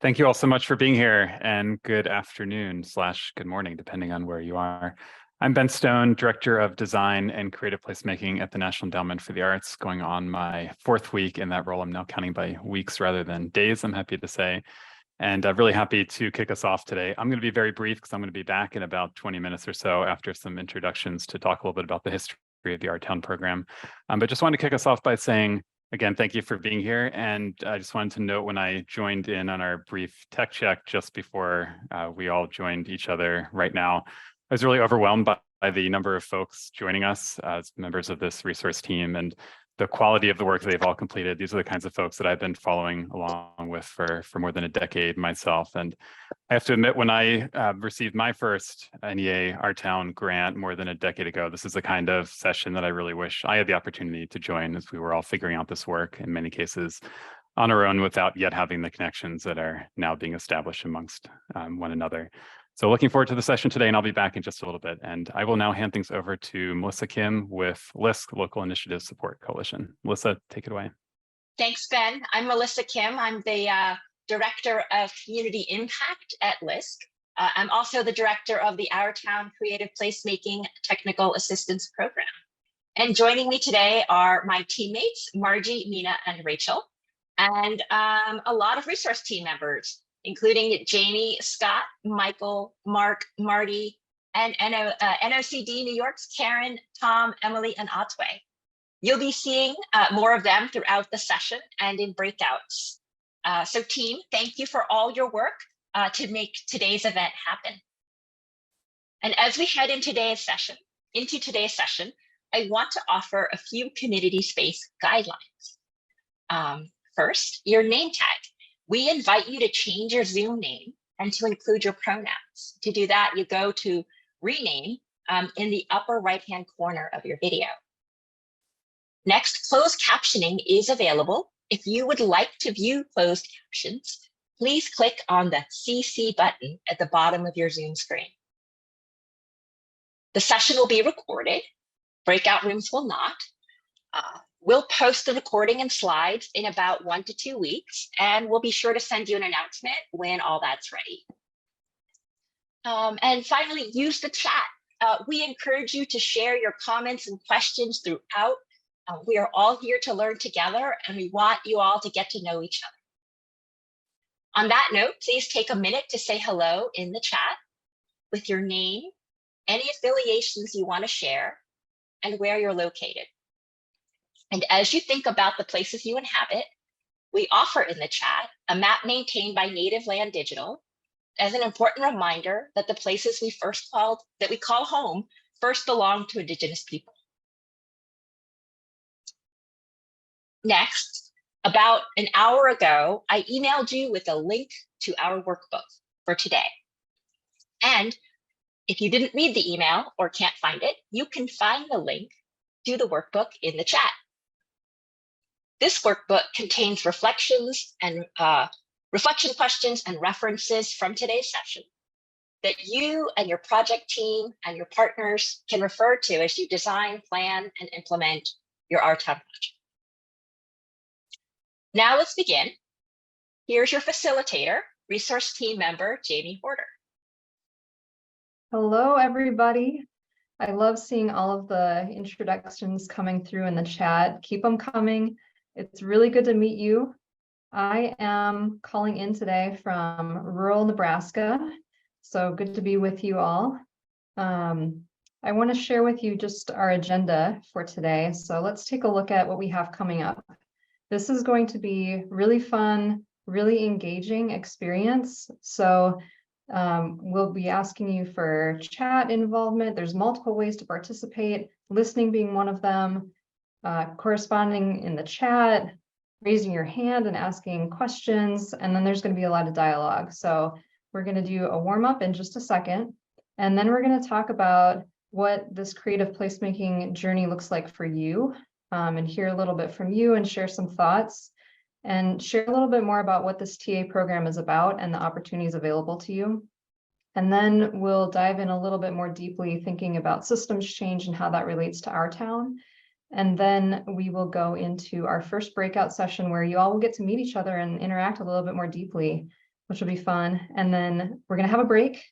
Thank you all so much for being here, and good afternoon / good morning, depending on where you are. I'm Ben Stone, Director of Design and Creative Placemaking at the National Endowment for the Arts, going on my 4th week in that role. I'm now counting by weeks rather than days, I'm happy to say. And I'm really happy to kick us off today. I'm going to be very brief because I'm going to be back in about 20 minutes or so after some introductions to talk a little bit about the history of the Art Town program. But just wanted to kick us off by saying, again, thank you for being here. And I just wanted to note when I joined in on our brief tech check just before we all joined each other right now, I was really overwhelmed by the number of folks joining us as members of this resource team and the quality of the work they've all completed. These are the kinds of folks that I've been following along with for more than a decade myself. And I have to admit, when I received my first NEA Art Town grant more than a decade ago, this is the kind of session that I really wish I had the opportunity to join, as we were all figuring out this work in many cases on our own without yet having the connections that are now being established amongst one another. So looking forward to the session today, and I'll be back in just a little bit. And I will now hand things over to Melissa Kim with LISC, Local Initiative Support Coalition. Melissa, take it away. Thanks, Ben. I'm Melissa Kim. I'm the Director of Community Impact at LISC. I'm also the Director of the Our Town Creative Placemaking Technical Assistance Program. And joining me today are my teammates, Margy, Mina, and Rachel, and a lot of resource team members, including Jamie, Scott, Michael, Mark, Marty, and NOCD New York's Karen, Tom, Emily, and Otway. You'll be seeing more of them throughout the session and in breakouts. So team, thank you for all your work to make today's event happen. And as we head into today's session, I want to offer a few community space guidelines. First, your name tag. We invite you to change your Zoom name and to include your pronouns. To do that, you go to rename in the upper right-hand corner of your video. Next, closed captioning is available. If you would like to view closed captions, please click on the CC button at the bottom of your Zoom screen. The session will be recorded. Breakout rooms will not. We'll post the recording and slides in about 1 to 2 weeks, and we'll be sure to send you an announcement when all that's ready. And finally, use the chat. We encourage you to share your comments and questions throughout. We are all here to learn together, and we want you all to get to know each other. On that note, please take a minute to say hello in the chat with your name, any affiliations you want to share, and where you're located. And as you think about the places you inhabit, we offer in the chat a map maintained by Native Land Digital as an important reminder that the places we call home first belonged to Indigenous people. Next, about an hour ago, I emailed you with a link to our workbook for today. And if you didn't read the email or can't find it, you can find the link to the workbook in the chat. This workbook contains reflection questions and references from today's session that you and your project team and your partners can refer to as you design, plan, and implement your Art Town project. Now let's begin. Here's your facilitator, resource team member, Jamie Horter. Hello, everybody. I love seeing all of the introductions coming through in the chat. Keep them coming. It's really good to meet you. I am calling in today from rural Nebraska, so good to be with you all. I want to share with you just our agenda for today. So let's take a look at what we have coming up. This is going to be really fun, really engaging experience. So we'll be asking you for chat involvement. There's multiple ways to participate, listening being one of them. Corresponding in the chat, raising your hand and asking questions, and then there's going to be a lot of dialogue. So we're going to do a warm-up in just a second, and then we're going to talk about what this creative placemaking journey looks like for you, and hear a little bit from you and share some thoughts, and share a little bit more about what this TA program is about and the opportunities available to you. And then we'll dive in a little bit more deeply thinking about systems change and how that relates to our town. And then we will go into our first breakout session where you all will get to meet each other and interact a little bit more deeply which will be fun. And then we're going to have a break.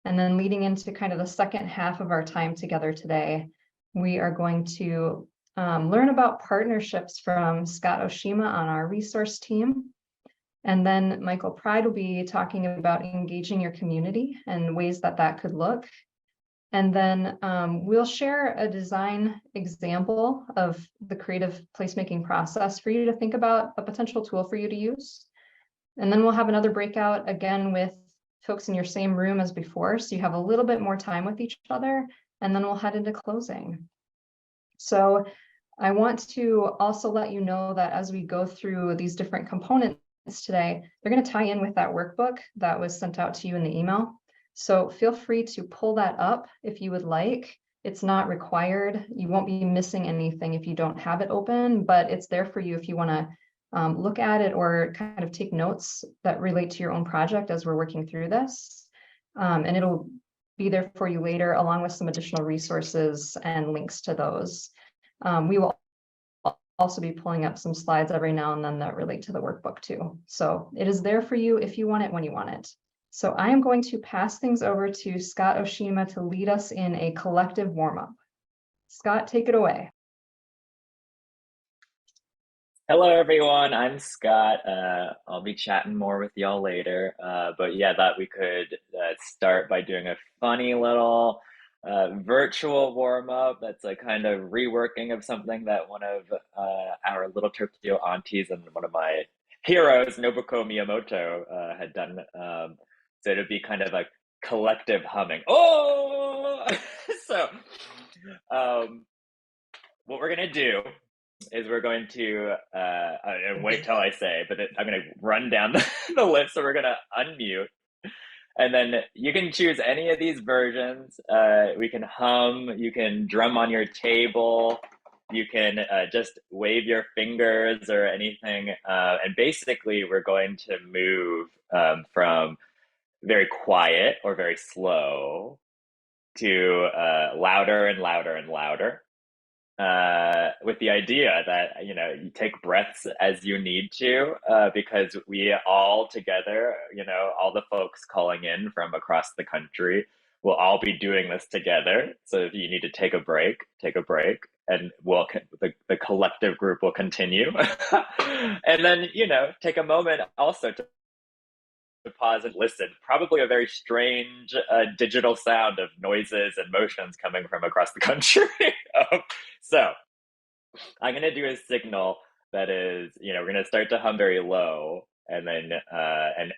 And then leading into kind of the second half of our time together today, we are going to learn about partnerships from Scott Oshima on our resource team. And then Michaele Pride will be talking about engaging your community and ways that that could look. And then we'll share a design example of the creative placemaking process for you to think about, a potential tool for you to use. And then we'll have another breakout again with folks in your same room as before, so you have a little bit more time with each other, and then we'll head into closing. So I want to also let you know that as we go through these different components today, they're going to tie in with that workbook that was sent out to you in the email. So feel free to pull that up if you would like. It's not required. You won't be missing anything if you don't have it open, but it's there for you if you want to look at it or kind of take notes that relate to your own project as we're working through this. And it'll be there for you later, along with some additional resources and links to those. We will also be pulling up some slides every now and then that relate to the workbook too. So it is there for you if you want it when you want it. So I am going to pass things over to Scott Oshima to lead us in a collective warm-up. Scott, take it away. Hello, everyone. I'm Scott. I'll be chatting more with y'all later. But yeah, thought we could start by doing a funny little virtual warm-up that's a kind of reworking of something that one of our little Tokyo aunties and one of my heroes, Nobuko Miyamoto, had done. So it'd be kind of like collective humming. Oh! So what we're gonna do is we're going to, and wait till I say, but I'm going to run down the list. So we're going to unmute. And then you can choose any of these versions. We can hum, you can drum on your table, you can just wave your fingers or anything. And basically, we're going to move from very quiet or very slow to louder and louder and louder. With the idea that, you know, you take breaths as you need to, because we all together, you know, all the folks calling in from across the country will all be doing this together. So if you need to take a break, and the collective group will continue. And then, you know, take a moment also to pause and listen. Probably a very strange digital sound of noises and motions coming from across the country. So I'm going to do a signal that is, you know, we're going to start to hum very low, and then,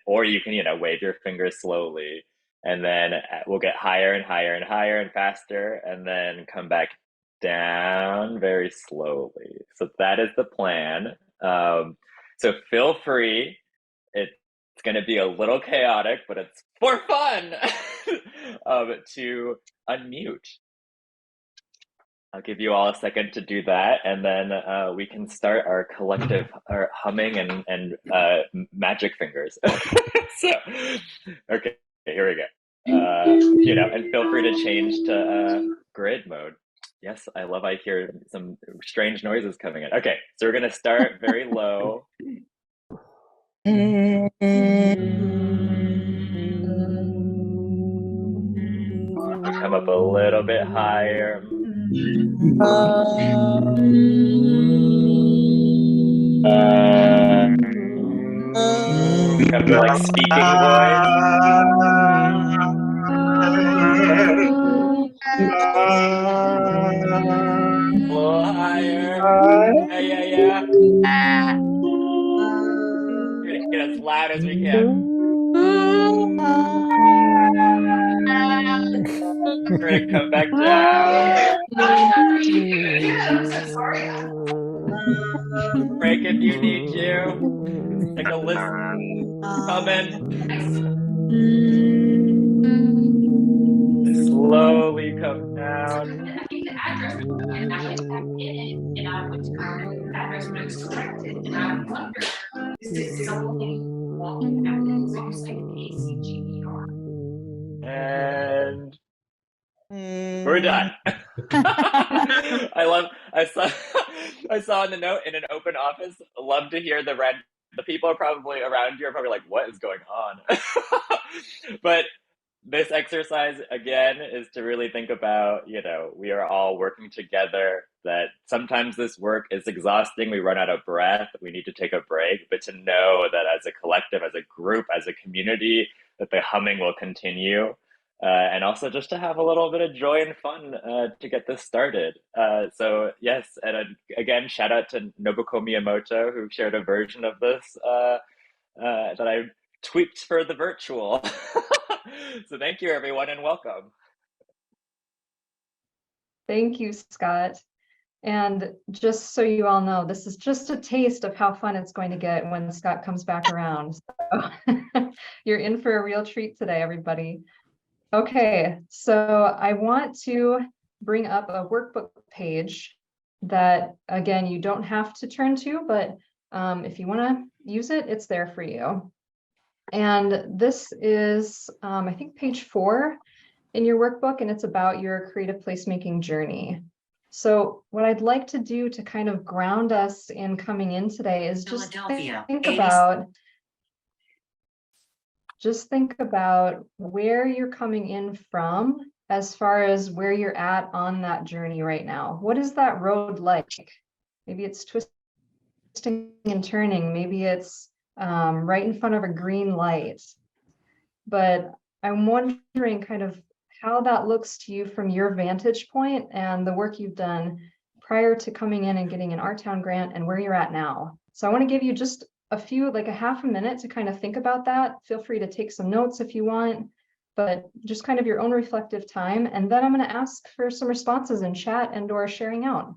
or you can, you know, wave your fingers slowly, and then we'll get higher and higher and higher and faster, and then come back down very slowly. So that is the plan. So feel free. It's going to be a little chaotic, but it's for fun to unmute. I'll give you all a second to do that, and then we can start our collective humming and magic fingers. So, okay, here we go. You know, and feel free to change to grid mode. Yes, I hear some strange noises coming in. Okay, so we're gonna start very low. Come up a little bit higher. Come to like speaking voice. A little higher. Yeah. We're gonna get as loud as we can. We're gonna come back down. Break if you need to. Take a listen. Coming. Slowly come down. And we're done. I saw in the note in an open office, love to hear the red the people are probably around you are probably like, what is going on? But this exercise, again, is to really think about, we are all working together, that sometimes this work is exhausting. We run out of breath. We need to take a break. But to know that as a collective, as a group, as a community, that the humming will continue. And also just to have a little bit of joy and fun to get this started. So yes, and again, shout out to Nobuko Miyamoto, who shared a version of this that I tweaked for the virtual. So thank you, everyone, and welcome. Thank you, Scott. And just so you all know, this is just a taste of how fun it's going to get when Scott comes back around. So you're in for a real treat today, everybody. Okay, so I want to bring up a workbook page that, again, you don't have to turn to, but if you want to use it, it's there for you. And this is, I think, page 4 in your workbook, and it's about your creative placemaking journey. So what I'd like to do to kind of ground us in coming in today is just think about where you're coming in from as far as where you're at on that journey right now. What is that road like? Maybe it's twisting and turning. Maybe it's right in front of a green light. But I'm wondering kind of how that looks to you from your vantage point and the work you've done prior to coming in and getting an Our Town grant and where you're at now. So I want to give you just a few, like a half a minute to kind of think about that. Feel free to take some notes if you want, but just kind of your own reflective time. And then I'm going to ask for some responses in chat and or sharing out.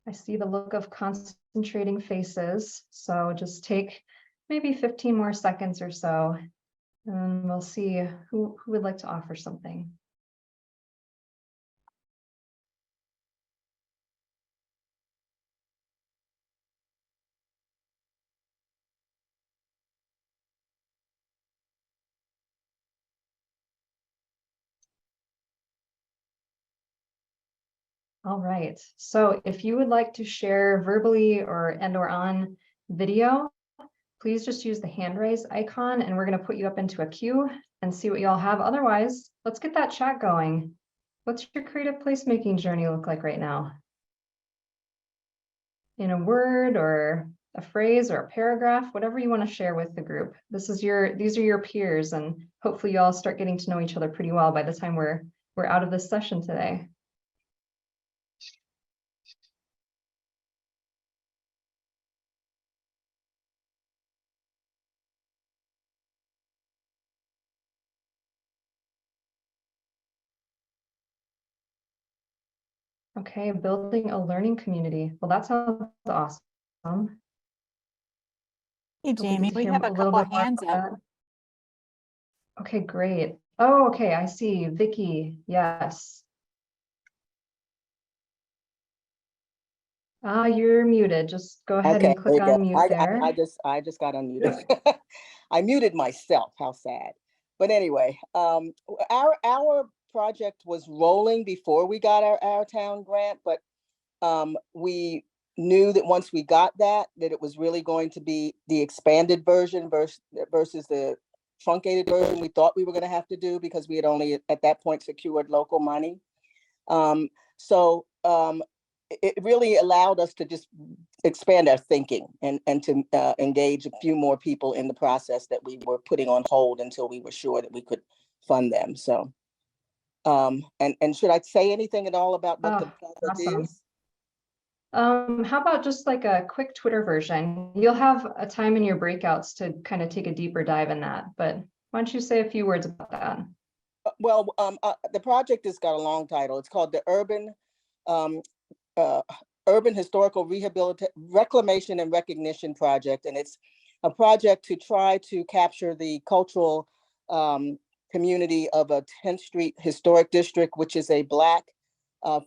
I see the look of concentrating faces. So just take maybe 15 more seconds or so, and we'll see who would like to offer something. All right, so if you would like to share verbally or on video, please just use the hand raise icon and we're going to put you up into a queue and see what you all have. Otherwise, let's get that chat going. What's your creative placemaking journey look like right now? In a word or a phrase or a paragraph, whatever you want to share with the group. These are your peers, and hopefully you all start getting to know each other pretty well by the time we're out of this session today. Okay, building a learning community. Well, that sounds awesome. Hey, Jamie, we have a couple of hands up. Okay, great. Oh, okay, I see. Vicky, yes. You're muted. Just go ahead and click on mute there. I just got unmuted. I muted myself. How sad. But anyway, our project was rolling before we got our town grant, but we knew that once we got that it was really going to be the expanded version versus the truncated version we thought we were going to have to do, because we had only at that point secured local money. So it really allowed us to just expand our thinking and to engage a few more people in the process that we were putting on hold until we were sure that we could fund them. So And should I say anything at all about what the Oh, project awesome. is? How about just like a quick Twitter version? You'll have a time in your breakouts to kind of take a deeper dive in that, but why don't you say a few words about that? Well, the project has got a long title. It's called the um, Urban Historical Reclamation and Recognition Project, and it's a project to try to capture the cultural community of a 10th Street historic district, which is a Black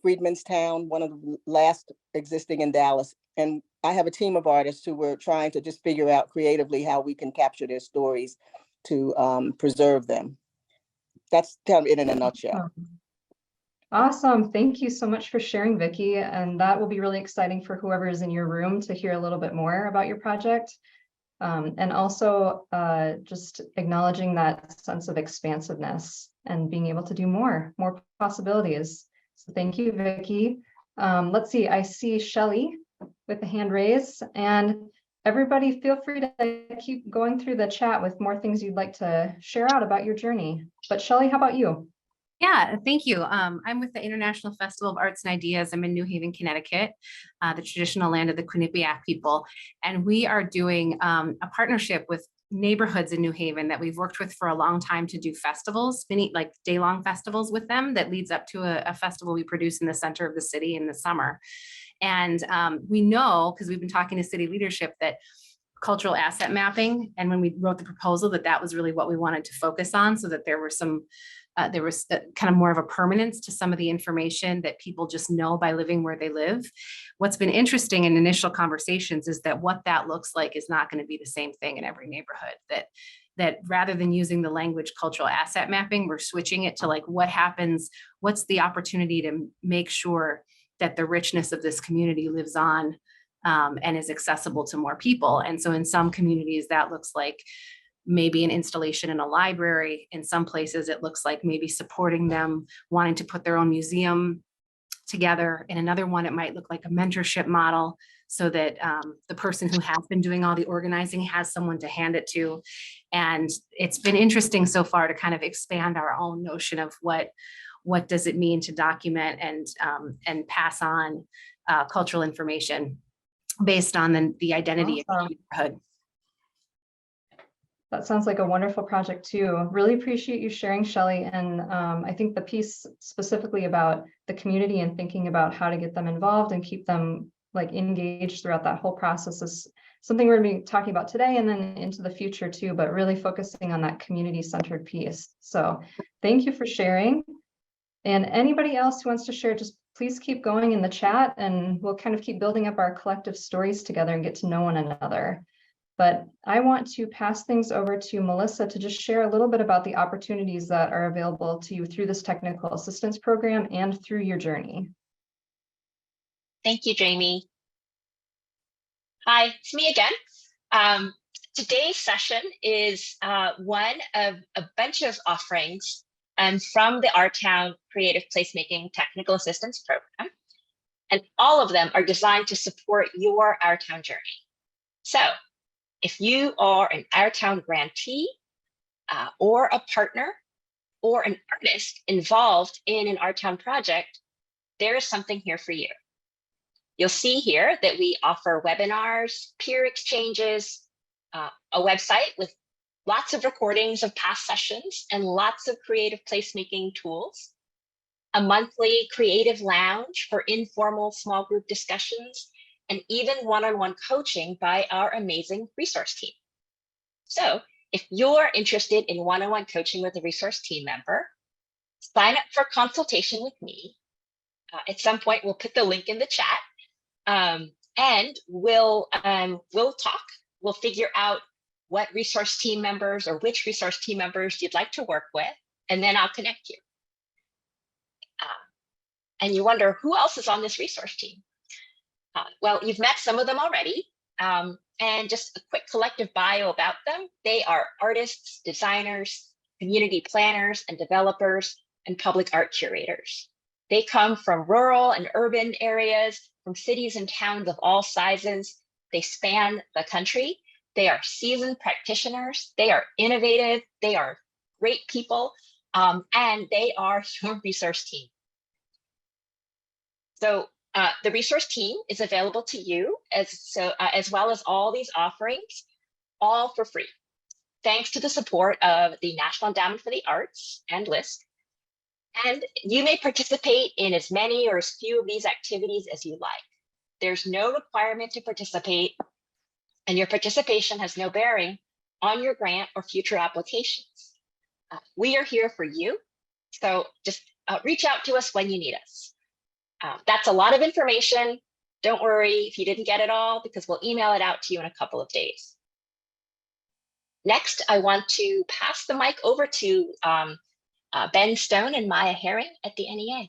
freedmen's town, one of the last existing in Dallas. And I have a team of artists who were trying to just figure out creatively how we can capture their stories to preserve them. That's kind of it in a nutshell. Awesome. Thank you so much for sharing, Vicki. And that will be really exciting for whoever is in your room to hear a little bit more about your project. And also just acknowledging that sense of expansiveness and being able to do more possibilities. So thank you, Vicki. Let's see, I see Shelley with the hand raised, and everybody feel free to keep going through the chat with more things you'd like to share out about your journey. But Shelley, how about you? Yeah, thank you. I'm with the International Festival of Arts and Ideas. I'm in New Haven, Connecticut, the traditional land of the Quinnipiac people. And we are doing a partnership with neighborhoods in New Haven that we've worked with for a long time to do festivals, many like day-long festivals with them that leads up to a festival we produce in the center of the city in the summer. And we know, because we've been talking to city leadership, that cultural asset mapping, and when we wrote the proposal, that was really what we wanted to focus on, so that there was kind of more of a permanence to some of the information that people just know by living where they live. What's been interesting in initial conversations is that what that looks like is not going to be the same thing in every neighborhood. That rather than using the language cultural asset mapping, we're switching it to like what happens, what's the opportunity to make sure that the richness of this community lives on and is accessible to more people. And so in some communities that looks like maybe an installation in a library. In some places, it looks like maybe supporting them, wanting to put their own museum together. In another one, it might look like a mentorship model, so that the person who has been doing all the organizing has someone to hand it to. And it's been interesting so far to kind of expand our own notion of what does it mean to document and pass on cultural information based on the identity Awesome. of the neighborhood. That sounds like a wonderful project too. Really appreciate you sharing, Shelley. And I think the piece specifically about the community and thinking about how to get them involved and keep them like engaged throughout that whole process is something we're going to be talking about today and then into the future too, but really focusing on that community-centered piece. So thank you for sharing. And anybody else who wants to share, just please keep going in the chat and we'll kind of keep building up our collective stories together and get to know one another. But I want to pass things over to Melissa to just share a little bit about the opportunities that are available to you through this technical assistance program and through your journey. Thank you, Jamie. Hi, it's me again. Today's session is one of a bunch of offerings from the Our Town Creative Placemaking Technical Assistance Program. And all of them are designed to support your Our Town journey. So if you are an Our Town grantee or a partner or an artist involved in an Our Town project, there is something here for you. You'll see here that we offer webinars, peer exchanges, a website with lots of recordings of past sessions and lots of creative placemaking tools, a monthly creative lounge for informal small group discussions, and even one-on-one coaching by our amazing resource team. So if you're interested in one-on-one coaching with a resource team member, sign up for consultation with me. At some point, we'll put the link in the chat and we'll talk. We'll figure out what resource team members or which resource team members you'd like to work with, and then I'll connect you. And you wonder, who else is on this resource team? Well, you've met some of them already, and just a quick collective bio about them. They are artists, designers, community planners and developers, and public art curators. They come from rural and urban areas, from cities and towns of all sizes. They span the country. They are seasoned practitioners. They are innovative. They are great people and they are your resource team. So the resource team is available to you as well as all these offerings, all for free, thanks to the support of the National Endowment for the Arts and LISC. And you may participate in as many or as few of these activities as you like. There's no requirement to participate, and your participation has no bearing on your grant or future applications. We are here for you, so just reach out to us when you need us. That's a lot of information. Don't worry if you didn't get it all, because we'll email it out to you in a couple of days. Next, I want to pass the mic over to Ben Stone and Maya Herring at the NEA.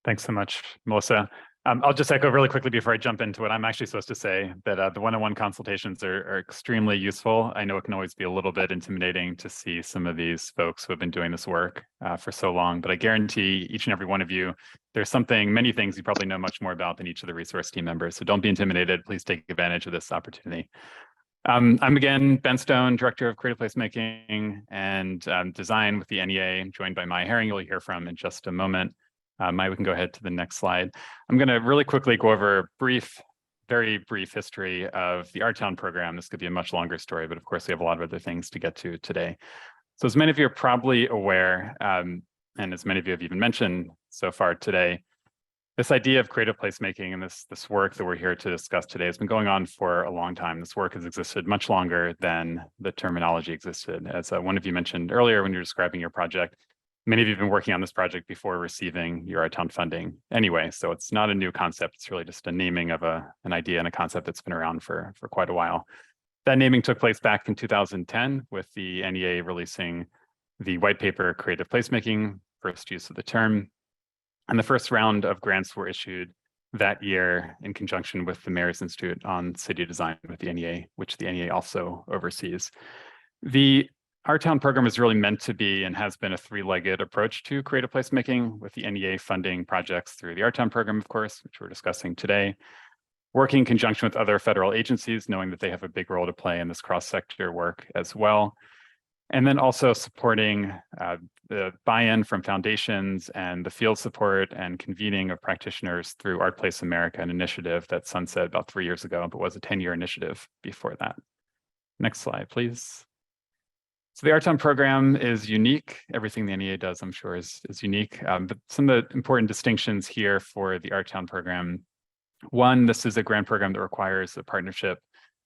Thanks so much, Melissa. I'll just echo really quickly before I jump into what I'm actually supposed to say, that the one-on-one consultations are extremely useful. I know it can always be a little bit intimidating to see some of these folks who have been doing this work for so long, but I guarantee each and every one of you, there's many things you probably know much more about than each of the resource team members. So don't be intimidated. Please take advantage of this opportunity. I'm again, Ben Stone, Director of Creative Placemaking and Design with the NEA, joined by Maya Herring, you'll hear from in just a moment. Maya, we can go ahead to the next slide. I'm going to really quickly go over a very brief history of the Our Town program. This could be a much longer story, but of course we have a lot of other things to get to today. So as many of you are probably aware, and as many of you have even mentioned so far today, this idea of creative placemaking and this work that we're here to discuss today has been going on for a long time. This work has existed much longer than the terminology existed. As one of you mentioned earlier when you were describing your project, many of you have been working on this project before receiving your Our Town funding anyway, so it's not a new concept. It's really just a naming of an idea and a concept that's been around for quite a while. That naming took place back in 2010 with the NEA releasing the white paper Creative Placemaking, first use of the term. And the first round of grants were issued that year in conjunction with the Mayor's Institute on City Design with the NEA, which the NEA also oversees. The Our Town program is really meant to be and has been a three-legged approach to creative placemaking, with the NEA funding projects through the Our Town program, of course, which we're discussing today, working in conjunction with other federal agencies, knowing that they have a big role to play in this cross-sector work as well, and then also supporting the buy-in from foundations and the field support and convening of practitioners through Art Place America, an initiative that sunset about 3 years ago, but was a 10-year initiative before that. Next slide, please. So the Our Town program is unique. Everything the NEA does, I'm sure, is unique. But some of the important distinctions here for the Our Town program. One, this is a grant program that requires a partnership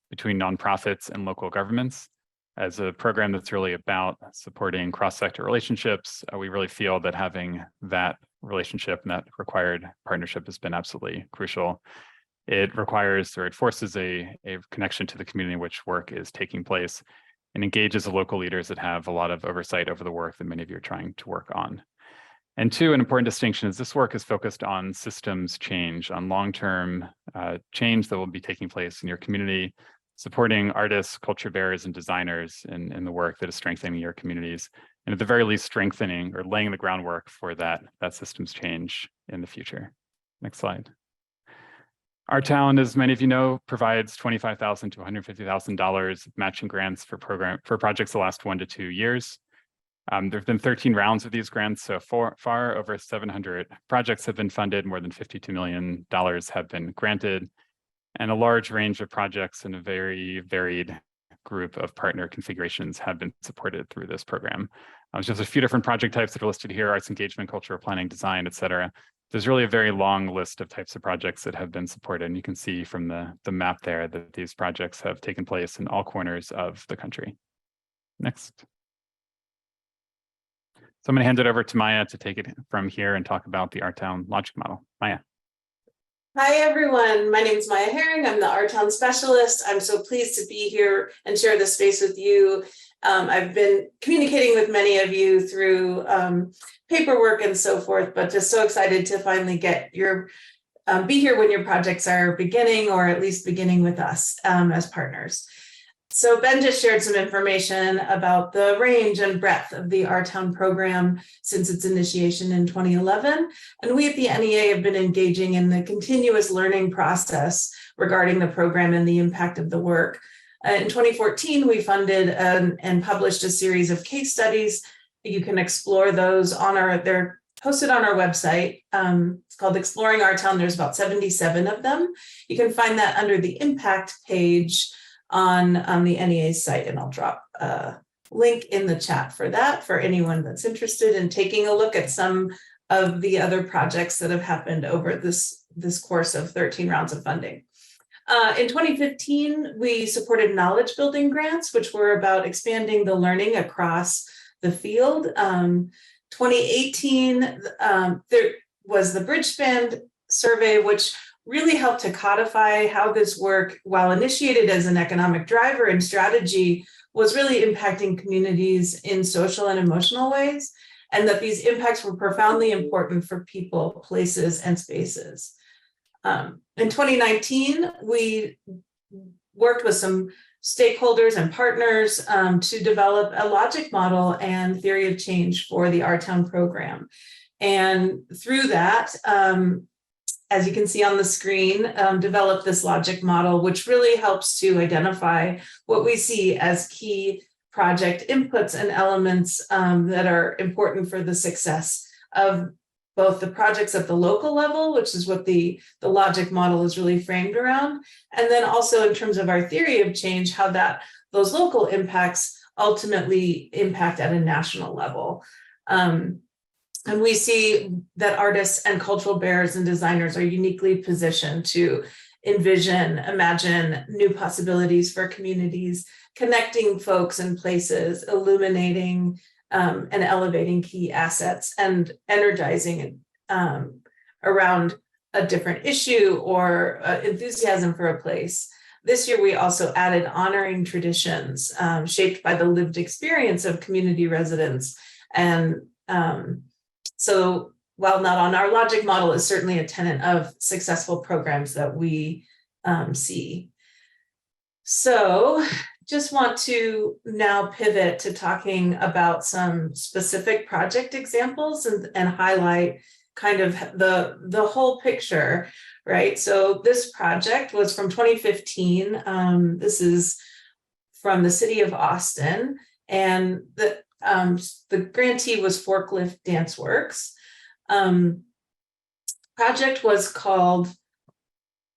between nonprofits and local governments. As a program that's really about supporting cross-sector relationships, we really feel that having that relationship and that required partnership has been absolutely crucial. It requires, or it forces a connection to the community in which work is taking place, and engages the local leaders that have a lot of oversight over the work that many of you are trying to work on. And two, an important distinction is this work is focused on systems change, on long-term change that will be taking place in your community, supporting artists, culture bearers, and designers in the work that is strengthening your communities, and at the very least strengthening or laying the groundwork for that systems change in the future. Next slide. Our Town, as many of you know, provides $25,000 to $150,000 matching grants for projects the last 1 to 2 years. There have been 13 rounds of these grants so far. Over 700 projects have been funded, more than $52 million have been granted, and a large range of projects and a very varied group of partner configurations have been supported through this program. Just a few different project types that are listed here: arts engagement, cultural planning, design, et cetera. There's really a very long list of types of projects that have been supported. And you can see from the map there that these projects have taken place in all corners of the country. Next. So I'm going to hand it over to Maya to take it from here and talk about the Our Town logic model. Maya. Hi, everyone. My name is Maya Herring. I'm the Our Town specialist. I'm so pleased to be here and share this space with you. I've been communicating with many of you through paperwork and so forth, but just so excited to finally get be here when your projects are beginning, or at least beginning with us as partners. So Ben just shared some information about the range and breadth of the Our Town program since its initiation in 2011. And we at the NEA have been engaging in the continuous learning process regarding the program and the impact of the work. In 2014, we funded and published a series of case studies. You can explore those they're posted on our website. It's called Exploring Our Town. There's about 77 of them. You can find that under the impact page on the NEA's site, and I'll drop a link in the chat for that for anyone that's interested in taking a look at some of the other projects that have happened over this course of 13 rounds of funding. In 2015, we supported knowledge building grants, which were about expanding the learning across the field. 2018, there was the Bridgespan survey, which really helped to codify how this work, while initiated as an economic driver and strategy, was really impacting communities in social and emotional ways, and that these impacts were profoundly important for people, places, and spaces. In 2019, we worked with some stakeholders and partners to develop a logic model and theory of change for the Our Town program. And through that, as you can see on the screen, develop this logic model, which really helps to identify what we see as key project inputs and elements that are important for the success of both the projects at the local level, which is what the logic model is really framed around, and then also in terms of our theory of change, how those local impacts ultimately impact at a national level. And we see that artists and cultural bearers and designers are uniquely positioned to imagine new possibilities for communities, connecting folks and places, illuminating and elevating key assets, and energizing around a different issue or enthusiasm for a place. This year, we also added honoring traditions shaped by the lived experience of community residents. And so while not on our logic model, is certainly a tenet of successful programs that we see. So just want to now pivot to talking about some specific project examples and highlight kind of the whole picture, right? So this project was from 2015. This is from the city of Austin, and the grantee was Forklift Dance Works. Project was called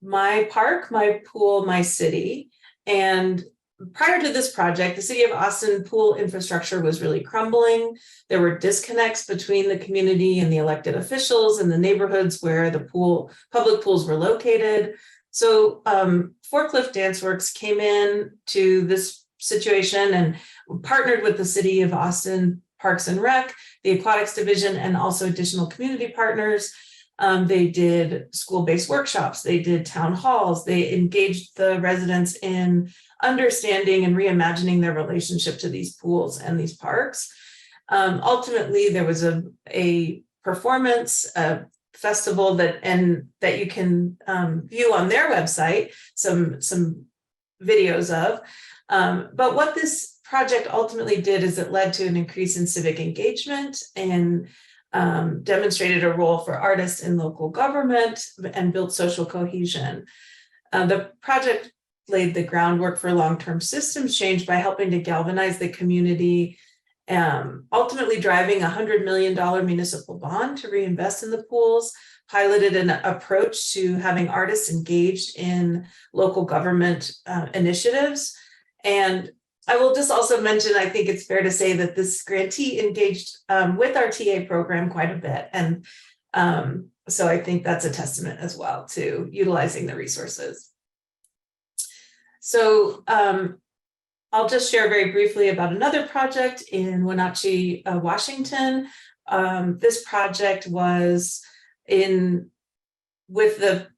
My Park, My Pool, My City. And prior to this project, the city of Austin pool infrastructure was really crumbling. There were disconnects between the community and the elected officials in the neighborhoods where the public pools were located. So Forklift Dance Works came in to this situation and partnered with the city of Austin Parks and Rec, the Aquatics Division, and also additional community partners. They did school-based workshops, they did town halls, they engaged the residents in understanding and reimagining their relationship to these pools and these parks. Ultimately, there was a performance, a festival that you can view on their website, some videos of. But what this project ultimately did is it led to an increase in civic engagement and demonstrated a role for artists in local government and built social cohesion. The project laid the groundwork for long-term systems change by helping to galvanize the community, ultimately driving a $100 million municipal bond to reinvest in the pools, piloted an approach to having artists engaged in local government initiatives. And I will just also mention, I think it's fair to say that this grantee engaged with our TA program quite a bit. And so I think that's a testament as well to utilizing the resources. So I'll just share very briefly about another project in Wenatchee, Washington. This project was with the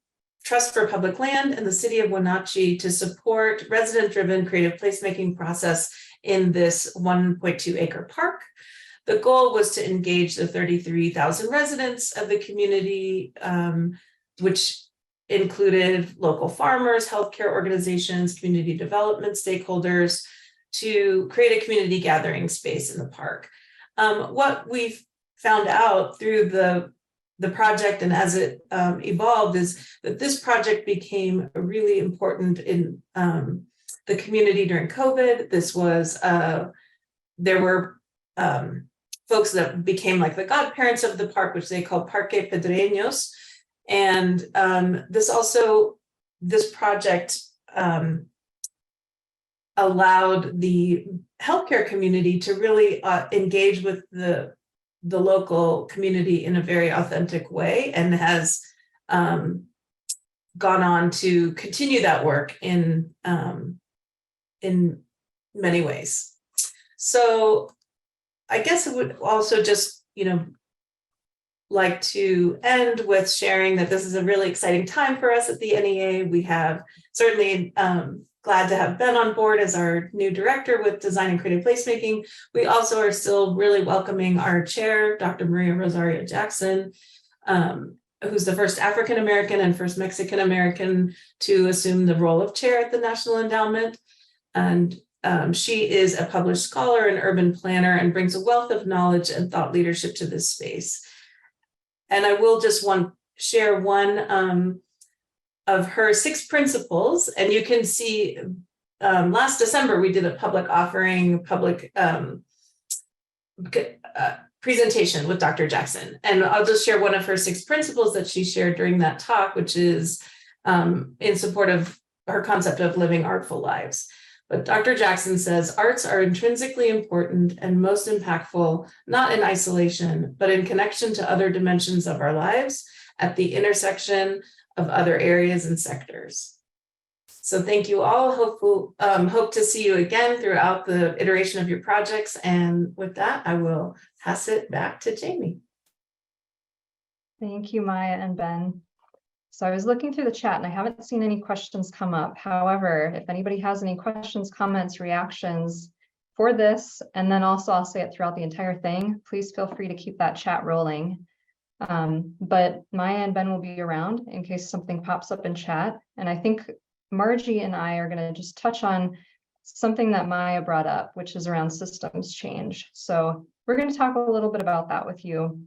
Trust for Public Land and the city of Wenatchee to support resident-driven creative placemaking process in this 1.2 acre park. The goal was to engage the 33,000 residents of the community, which included local farmers, healthcare organizations, community development stakeholders, to create a community gathering space in the park. What we've found out through the project and as it evolved is that this project became really important in the community during COVID. This was, there were folks that became like the godparents of the park, which they call Parque Pedreños. And this project allowed the healthcare community to really engage with the local community in a very authentic way, and has gone on to continue that work in many ways. So I guess I would also just, like to end with sharing that this is a really exciting time for us at the NEA. We have certainly glad to have Ben on board as our new director with design and creative placemaking. We also are still really welcoming our chair, Dr. Maria Rosario Jackson, who's the first African-American and first Mexican-American to assume the role of chair at the National Endowment. And she is a published scholar and urban planner and brings a wealth of knowledge and thought leadership to this space. And I will just share one of her 6 principles. And you can see last December, we did a public offering, presentation with Dr. Jackson. And I'll just share one of her 6 principles that she shared during that talk, which is in support of her concept of living artful lives. But Dr. Jackson says, arts are intrinsically important and most impactful, not in isolation, but in connection to other dimensions of our lives at the intersection of other areas and sectors. So thank you all. Hope to see you again throughout the iteration of your projects. And with that, I will pass it back to Jamie. Thank you, Maya and Ben. So I was looking through the chat and I haven't seen any questions come up. However, if anybody has any questions, comments, reactions for this, and then also I'll say it throughout the entire thing, please feel free to keep that chat rolling. But Maya and Ben will be around in case something pops up in chat. And I think Margy and I are going to just touch on something that Maya brought up, which is around systems change. So we're going to talk a little bit about that with you.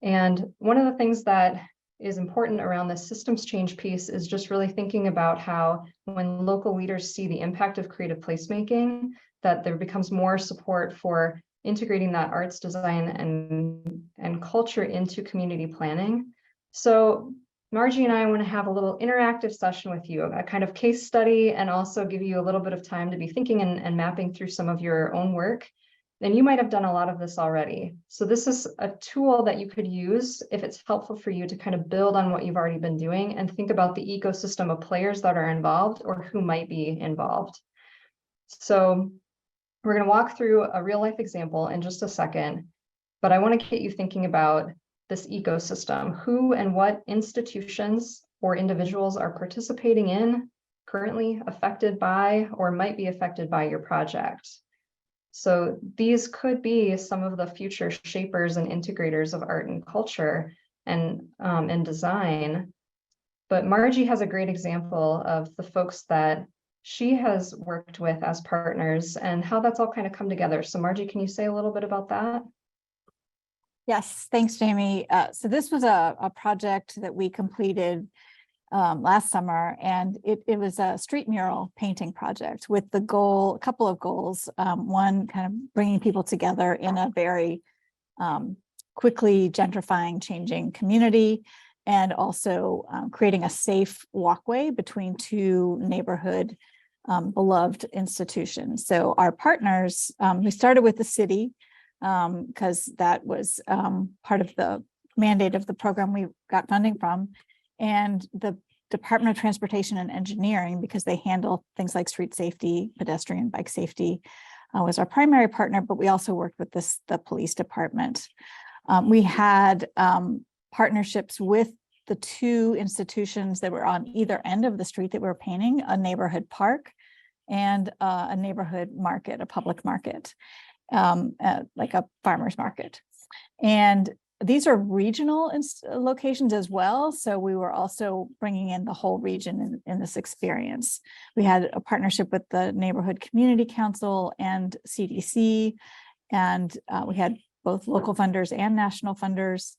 And one of the things that is important around this systems change piece is just really thinking about how when local leaders see the impact of creative placemaking, that there becomes more support for integrating that arts design and culture into community planning. So Margy and I want to have a little interactive session with you, a kind of case study, and also give you a little bit of time to be thinking and mapping through some of your own work. And you might have done a lot of this already. So this is a tool that you could use if it's helpful for you to kind of build on what you've already been doing and think about the ecosystem of players that are involved or who might be involved. So we're going to walk through a real life example in just a second, but I want to get you thinking about this ecosystem. Who and what institutions or individuals are participating in, currently affected by, or might be affected by your project? So these could be some of the future shapers and integrators of art and culture and design. But Margy has a great example of the folks that she has worked with as partners and how that's all kind of come together. So Margy, can you say a little bit about that? Yes, thanks, Jamie. So this was a project that we completed last summer, and it was a street mural painting project with the goal, a couple of goals. One, kind of bringing people together in a very quickly gentrifying, changing community, and also creating a safe walkway between 2 neighborhood beloved institutions. So our partners, we started with the city because that was part of the mandate of the program we got funding from, and the Department of Transportation and Engineering, because they handle things like street safety, pedestrian bike safety, was our primary partner, but we also worked with the police department. We had partnerships with the 2 institutions that were on either end of the street that we were painting, a neighborhood park and a neighborhood market, a public market, like a farmer's market. And these are regional locations as well. So we were also bringing in the whole region in this experience. We had a partnership with the Neighborhood Community Council and CDC, and we had both local funders and national funders.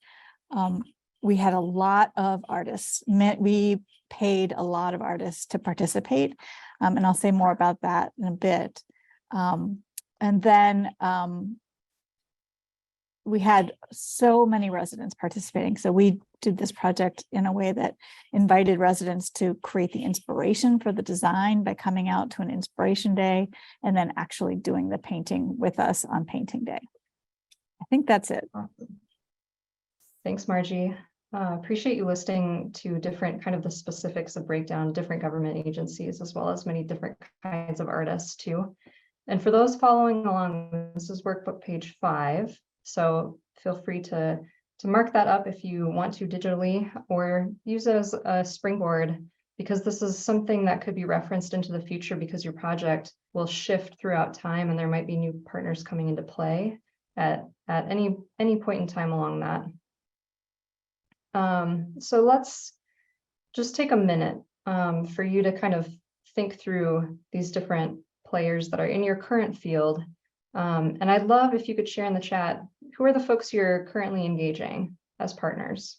We had a lot of artists. We paid a lot of artists to participate. And I'll say more about that in a bit. And then we had so many residents participating. So we did this project in a way that invited residents to create the inspiration for the design by coming out to an inspiration day and then actually doing the painting with us on painting day. I think that's it. Awesome. Thanks, Margie. Appreciate you listing to different kind of the specifics of Breakdown, different government agencies, as well as many different kinds of artists too. And for those following along, this is workbook page 5. So feel free to mark that up if you want to digitally, or use it as a springboard, because this is something that could be referenced into the future, because your project will shift throughout time and there might be new partners coming into play at any point in time along that. So let's just take a minute for you to kind of think through these different players that are in your current field. And I'd love if you could share in the chat, who are the folks you're currently engaging as partners?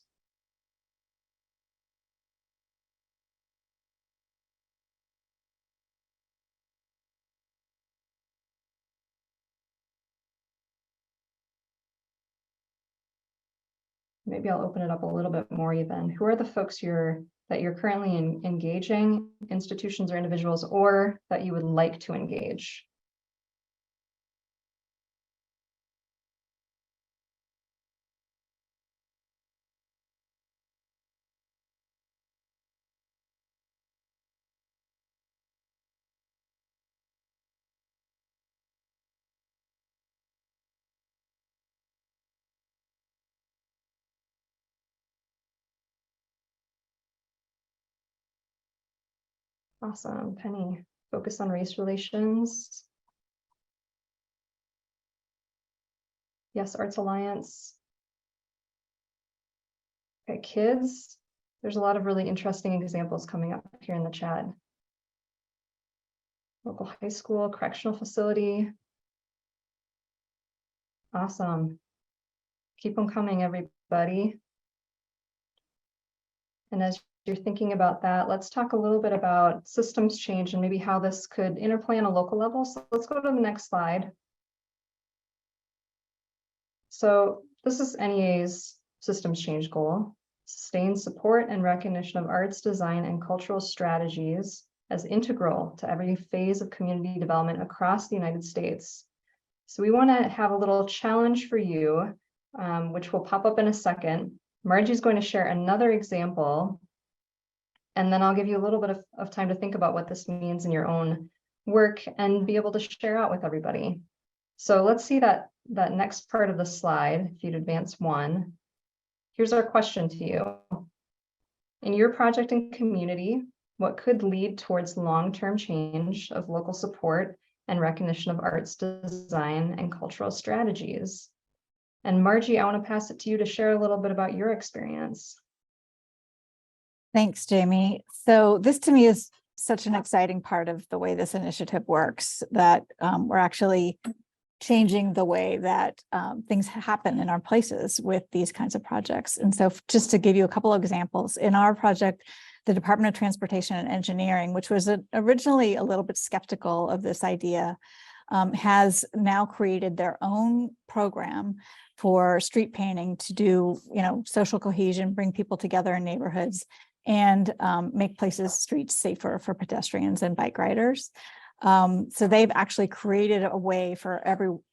Maybe I'll open it up a little bit more even. Who are the folks that you're currently engaging, institutions or individuals, or that you would like to engage? Awesome, Penny. Focus on race relations. Yes, Arts Alliance. Okay, kids. There's a lot of really interesting examples coming up here in the chat. Local high school, correctional facility. Awesome. Keep them coming, everybody. And as you're thinking about that, let's talk a little bit about systems change and maybe how this could interplay on a local level. So let's go to the next slide. So this is NEA's systems change goal: sustain support and recognition of arts, design, and cultural strategies as integral to every phase of community development across the United States. So we want to have a little challenge for you, which will pop up in a second. Margie's going to share another example, and then I'll give you a little bit of time to think about what this means in your own work and be able to share out with everybody. So let's see that next part of the slide, if you'd advance one. Here's our question to you. In your project and community, what could lead towards long-term change of local support and recognition of arts, design, and cultural strategies? And Margie, I want to pass it to you to share a little bit about your experience. Thanks, Jamie. So this to me is such an exciting part of the way this initiative works, that we're actually changing the way that things happen in our places with these kinds of projects. And so just to give you a couple of examples, in our project, the Department of Transportation and Engineering, which was originally a little bit skeptical of this idea, has now created their own program for street painting to do, social cohesion, bring people together in neighborhoods, and make streets safer for pedestrians and bike riders. So they've actually created a way for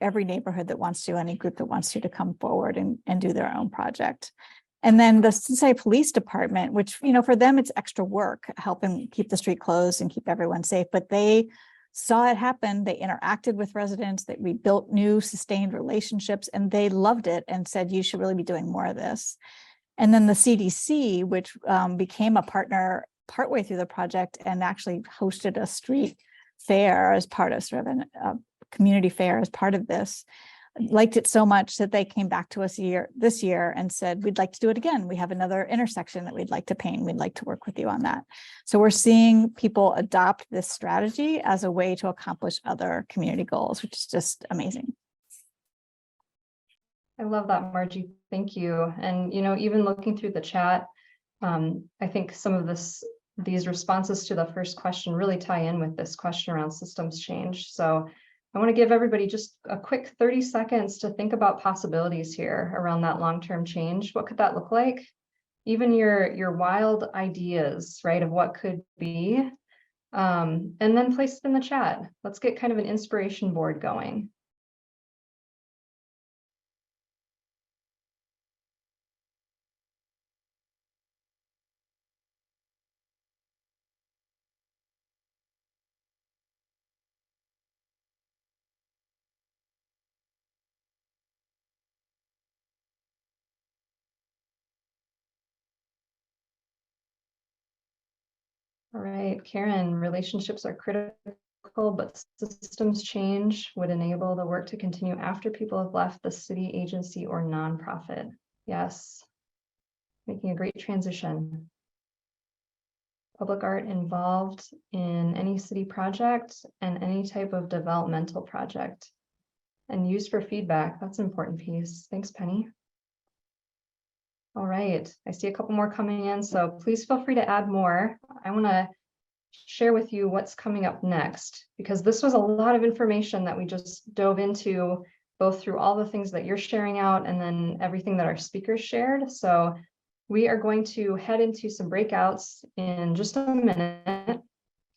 every neighborhood that wants to, any group that wants to come forward and do their own project. And then the Cincinnati Police Department, which, for them, it's extra work, helping keep the street closed and keep everyone safe, but they saw it happen. They interacted with residents, that we built new sustained relationships, and they loved it and said, you should really be doing more of this. And then the CDC, which became a partner partway through the project and actually hosted a street fair as part of sort of a community fair as part of this, liked it so much that they came back to us this year and said, we'd like to do it again. We have another intersection that we'd like to paint. We'd like to work with you on that. So we're seeing people adopt this strategy as a way to accomplish other community goals, which is just amazing. I love that, Margie. Thank you. And, even looking through the chat, I think some of this these responses to the first question really tie in with this question around systems change. So I want to give everybody just a quick 30 seconds to think about possibilities here around that long-term change. What could that look like? Even your wild ideas, right, of what could be, and then place it in the chat. Let's get kind of an inspiration board going. All right, Karen, relationships are critical, but systems change would enable the work to continue after people have left the city, agency, or nonprofit. Yes, making a great transition. Public art involved in any city project and any type of developmental project and used for feedback. That's an important piece. Thanks, Penny. All right, I see a couple more coming in, so please feel free to add more. I want to share with you what's coming up next, because this was a lot of information that we just dove into, both through all the things that you're sharing out and then everything that our speakers shared. So we are going to head into some breakouts in just a minute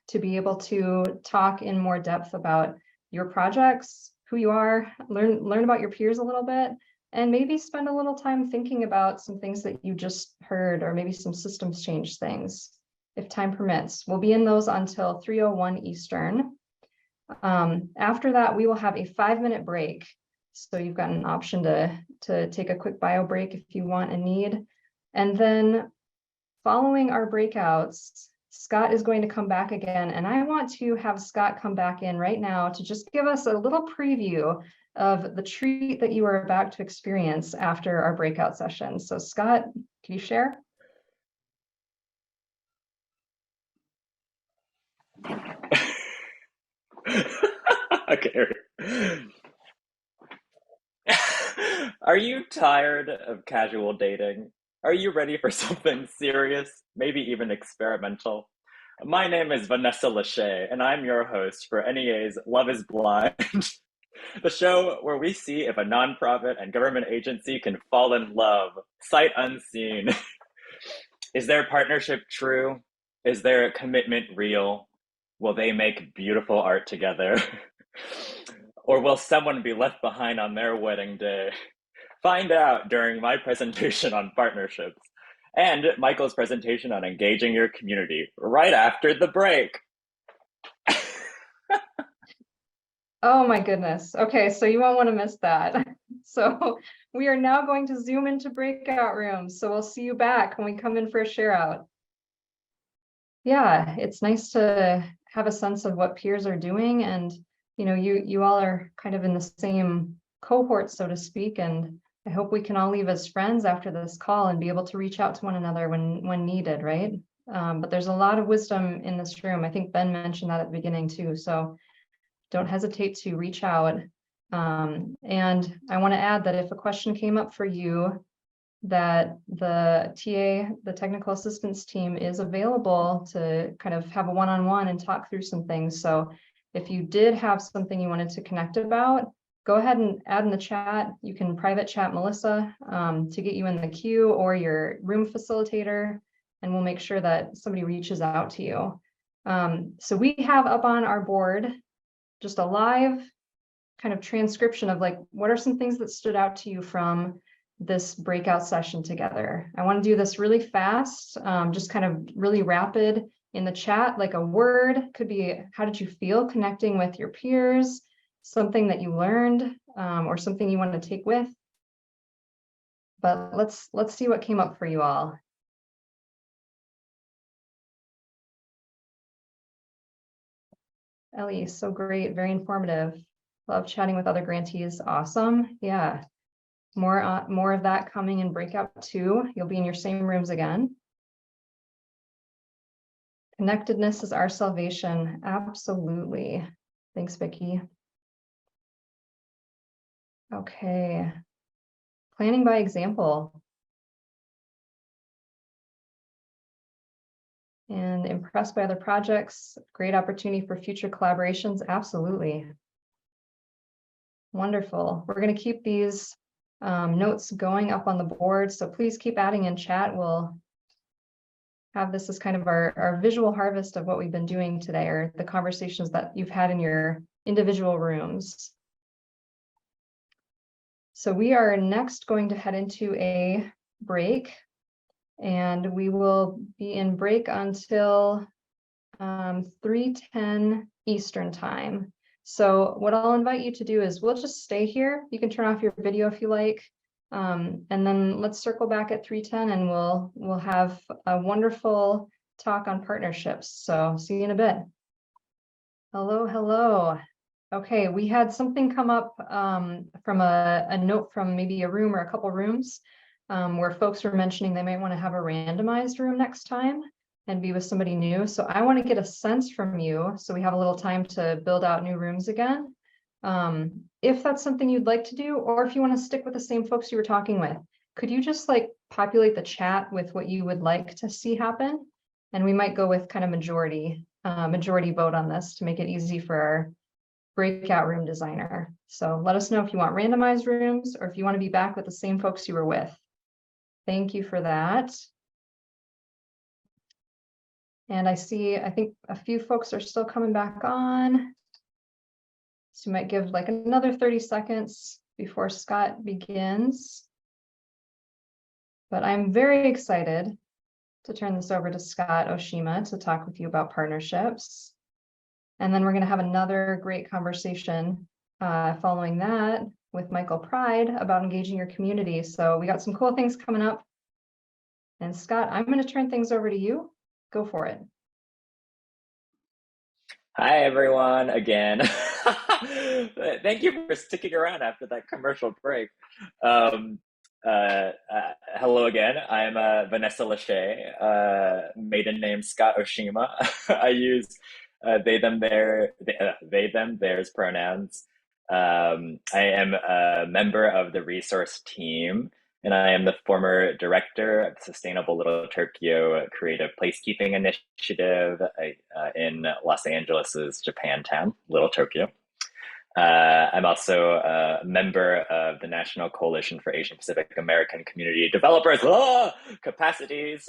to be able to talk in more depth about your projects, who you are, learn about your peers a little bit, and maybe spend a little time thinking about some things that you just heard, or maybe some systems change things, if time permits. We'll be in those until 3:01 Eastern. After that, we will have a 5-minute break. So you've got an option to take a quick bio break if you want and need. And then following our breakouts, Scott is going to come back again. And I want to have Scott come back in right now to just give us a little preview of the treat that you are about to experience after our breakout session. So Scott, can you share? Okay. Are you tired of casual dating? Are you ready for something serious, maybe even experimental? My name is Vanessa Lachey, and I'm your host for NEA's Love is Blind, the show where we see if a nonprofit and government agency can fall in love, sight unseen. Is their partnership true? Is their commitment real? Will they make beautiful art together? Or will someone be left behind on their wedding day? Find out during my presentation on partnerships and Michael's presentation on engaging your community right after the break. Oh my goodness. Okay, so you won't want to miss that. So we are now going to zoom into breakout rooms. So we'll see you back when we come in for a share out. Yeah, it's nice to have a sense of what peers are doing, and you all are kind of in the same cohort, so to speak, and I hope we can all leave as friends after this call and be able to reach out to one another when needed, right? But there's a lot of wisdom in this room. I think Ben mentioned that at the beginning too, so don't hesitate to reach out. And I want to add that if a question came up for you, that the TA, the technical assistance team, is available to kind of have a one-on-one and talk through some things. So if you did have something you wanted to connect about, go ahead and add in the chat. You can private chat Melissa to get you in the queue, or your room facilitator, and we'll make sure that somebody reaches out to you. So we have up on our board just a live kind of transcription of like, what are some things that stood out to you from this breakout session together? I want to do this really fast, just kind of really rapid in the chat. Like a word could be, how did you feel connecting with your peers? Something that you learned, or something you want to take with. But let's see what came up for you all. Ellie, so great, very informative. Love chatting with other grantees. Awesome. Yeah. More of that coming in breakout 2. You'll be in your same rooms again. Connectedness is our salvation. Absolutely. Thanks, Vicki. Okay. Planning by example. and impressed by other projects. Great opportunity for future collaborations. Absolutely. Wonderful. We're going to keep these notes going up on the board, so please keep adding in chat. We'll have this as kind of our visual harvest of what we've been doing today, or the conversations that you've had in your individual rooms. So we are next going to head into a break, and we will be in break until 3:10 Eastern time. So what I'll invite you to do is we'll just stay here. You can turn off your video if you like. And then let's circle back at 3:10 and we'll have a wonderful talk on partnerships. So see you in a bit. Hello, hello. Okay, we had something come up from a note from maybe a room or a couple rooms where folks were mentioning they might want to have a randomized room next time and be with somebody new. So I want to get a sense from you, so we have a little time to build out new rooms again. If that's something you'd like to do, or if you want to stick with the same folks you were talking with, could you just like populate the chat with what you would like to see happen? And we might go with kind of majority vote on this to make it easy for our breakout room designer. So let us know if you want randomized rooms or if you want to be back with the same folks you were with. Thank you for that. And I think a few folks are still coming back on. So we might give like another 30 seconds before Scott begins. But I'm very excited to turn this over to Scott Oshima to talk with you about partnerships. And then we're going to have another great conversation following that with Michaele Pride about engaging your community. So we got some cool things coming up. And Scott, I'm going to turn things over to you. Go for it. Hi, everyone, again. Thank you for sticking around after that commercial break. Hello again. I'm Vanessa Lachey, maiden name Scott Oshima. I use they, them, theirs pronouns. I am a member of the resource team, and I am the former director of the Sustainable Little Tokyo Creative Placekeeping Initiative in Los Angeles's Japantown, Little Tokyo. I'm also a member of the National Coalition for Asian Pacific American Community Developers Capacities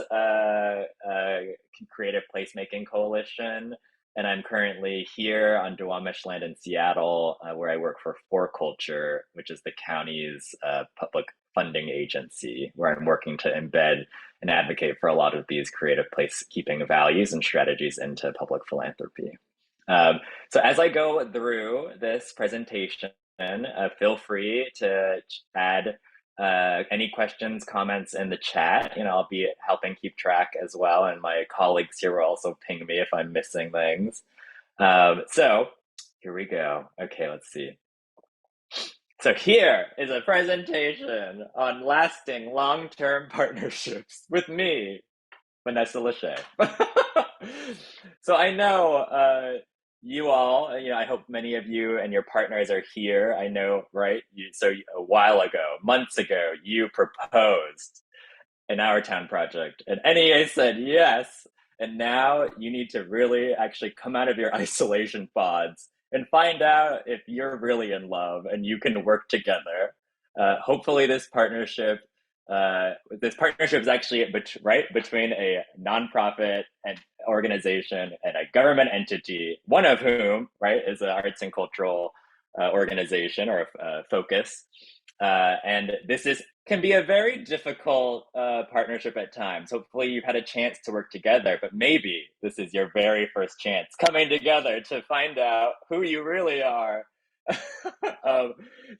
Creative Placemaking Coalition. And I'm currently here on Duwamish land in Seattle, where I work for For Culture, which is the county's public funding agency, where I'm working to embed and advocate for a lot of these creative placekeeping values and strategies into public philanthropy. So as I go through this presentation, feel free to add any questions, comments in the chat. I'll be helping keep track as well, and my colleagues here will also ping me if I'm missing things. So here we go. Okay, let's see. So here is a presentation on lasting long-term partnerships with me, Vanessa Lachey. So I know you all, I hope many of you and your partners are here. I know, right? So a while ago, months ago, you proposed an Our Town project, and NEA said yes. And now you need to really actually come out of your isolation pods and find out if you're really in love and you can work together. Hopefully this partnership is actually between a nonprofit and organization and a government entity, one of whom, is an arts and cultural organization or focus. And this can be a very difficult partnership at times. Hopefully you've had a chance to work together, but maybe this is your very first chance coming together to find out who you really are.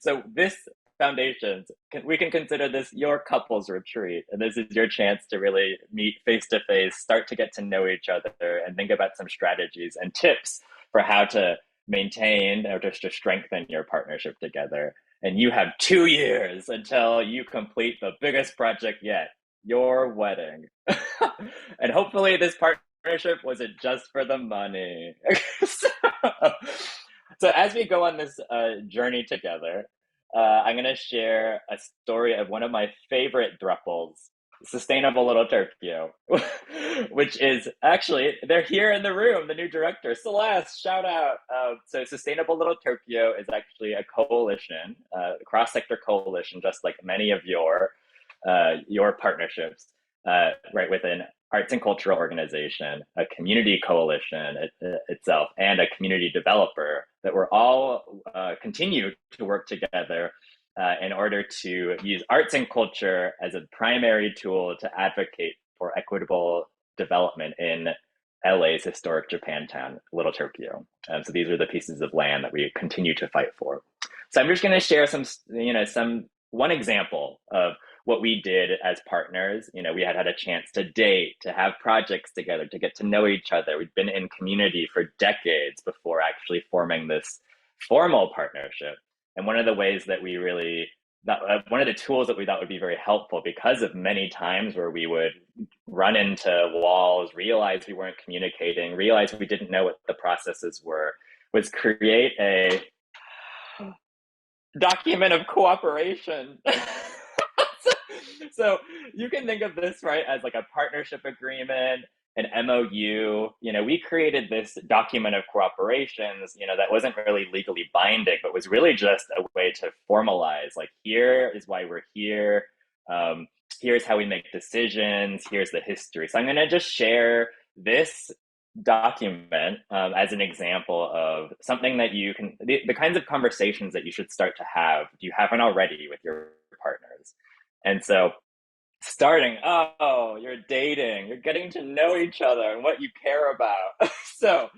So this Foundations, we can consider this your couples retreat. And this is your chance to really meet face to face, start to get to know each other, and think about some strategies and tips for how to maintain or just to strengthen your partnership together. And you have 2 years until you complete the biggest project yet, your wedding. And hopefully this partnership wasn't just for the money. So as we go on this journey together, I'm going to share a story of one of my favorite thruples Sustainable Little Tokyo, which is actually, they're here in the room, the new director, Celeste, shout out. So Sustainable Little Tokyo is actually a coalition, cross-sector coalition, just like many of your partnerships, right within arts and cultural organization, a community coalition itself, and a community developer that we're all continue to work together in order to use arts and culture as a primary tool to advocate for equitable development in LA's historic Japantown, Little Tokyo. So these are the pieces of land that we continue to fight for. So I'm just going to share one example of what we did as partners. We had a chance to date, to have projects together, to get to know each other. We'd been in community for decades before actually forming this formal partnership. And one of the ways that we really, one of the tools that we thought would be very helpful, because of many times where we would run into walls, realize we weren't communicating, realize we didn't know what the processes were, was create a document of cooperation. So you can think of this, right, as like a partnership agreement, an MOU. We created this document of cooperations, that wasn't really legally binding, but was really just a way to formalize, like, here is why we're here. Here's how we make decisions. Here's the history. So I'm going to just share this document as an example of something that you can, the kinds of conversations that you should start to have if you haven't already with your partners. And so starting, you're dating, you're getting to know each other and what you care about. So,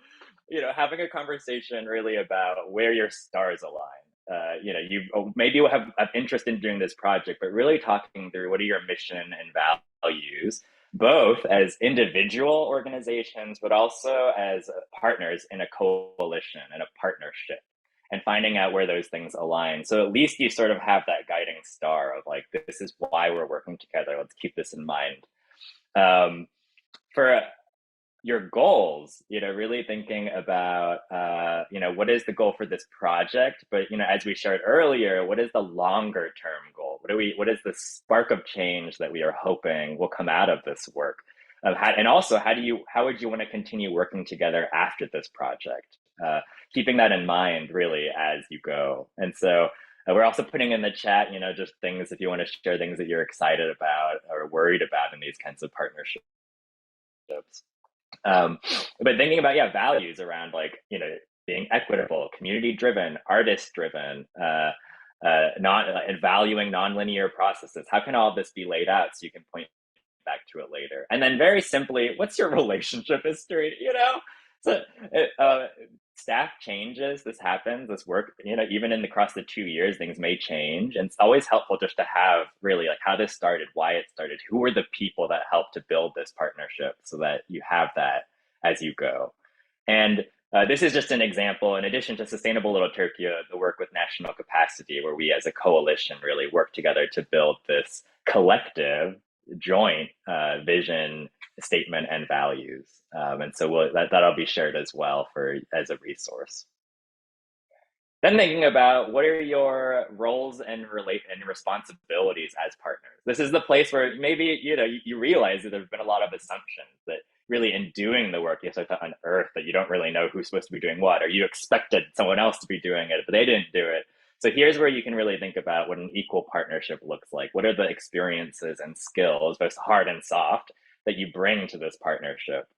having a conversation really about where your stars align. You maybe will have interest in doing this project, but really talking through what are your mission and values, both as individual organizations, but also as partners in a coalition and a partnership, and finding out where those things align. So at least you sort of have that guiding star of like, this is why we're working together. Let's keep this in mind. For your goals, really thinking about, what is the goal for this project? But, as we shared earlier, what is the longer term goal? What is the spark of change that we are hoping will come out of this work? And also, how would you want to continue working together after this project? Keeping that in mind really as you go. And so we're also putting in the chat, just things, if you want to share things that you're excited about or worried about in these kinds of partnerships. But thinking about, values around like, being equitable, community driven, artist driven, and valuing nonlinear processes. How can all this be laid out so you can point back to it later? And then very simply, what's your relationship history? So staff changes, this happens, this work, even across the 2 years, things may change. And it's always helpful just to have really like how this started, why it started, who were the people that helped to build this partnership, so that you have that as you go. And this is just an example, in addition to Sustainable Little Tokyo, the work with National Capacity, where we as a coalition really work together to build this collective joint vision, statement, and values. And so that'll be shared as well as a resource. Then thinking about what are your roles and responsibilities as partners. This is the place where maybe you realize that there's been a lot of assumptions that really in doing the work you start to unearth that you don't really know who's supposed to be doing what, or you expected someone else to be doing it, but they didn't do it. So here's where you can really think about what an equal partnership looks like. What are the experiences and skills, both hard and soft, that you bring to this partnership?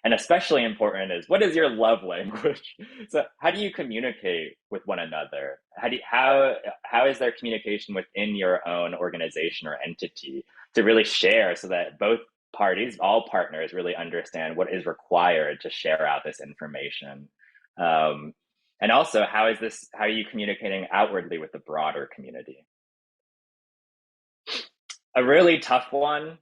And especially important is, what is your love language? So how do you communicate with one another? How is there communication within your own organization or entity to really share, so that both parties, all partners, really understand what is required to share out this information? And also, how are you communicating outwardly with the broader community? A really tough one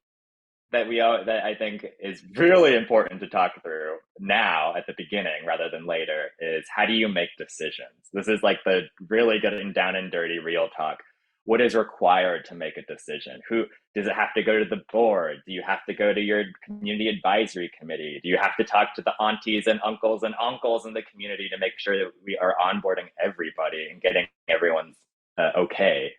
that I think is really important to talk through now at the beginning rather than later is, how do you make decisions? This is like the really getting down and dirty real talk. What is required to make a decision? Who does it have to go to the board? Do you have to go to your community advisory committee? Do you have to talk to the aunties and uncles in the community to make sure that we are onboarding everybody and getting everyone's okay?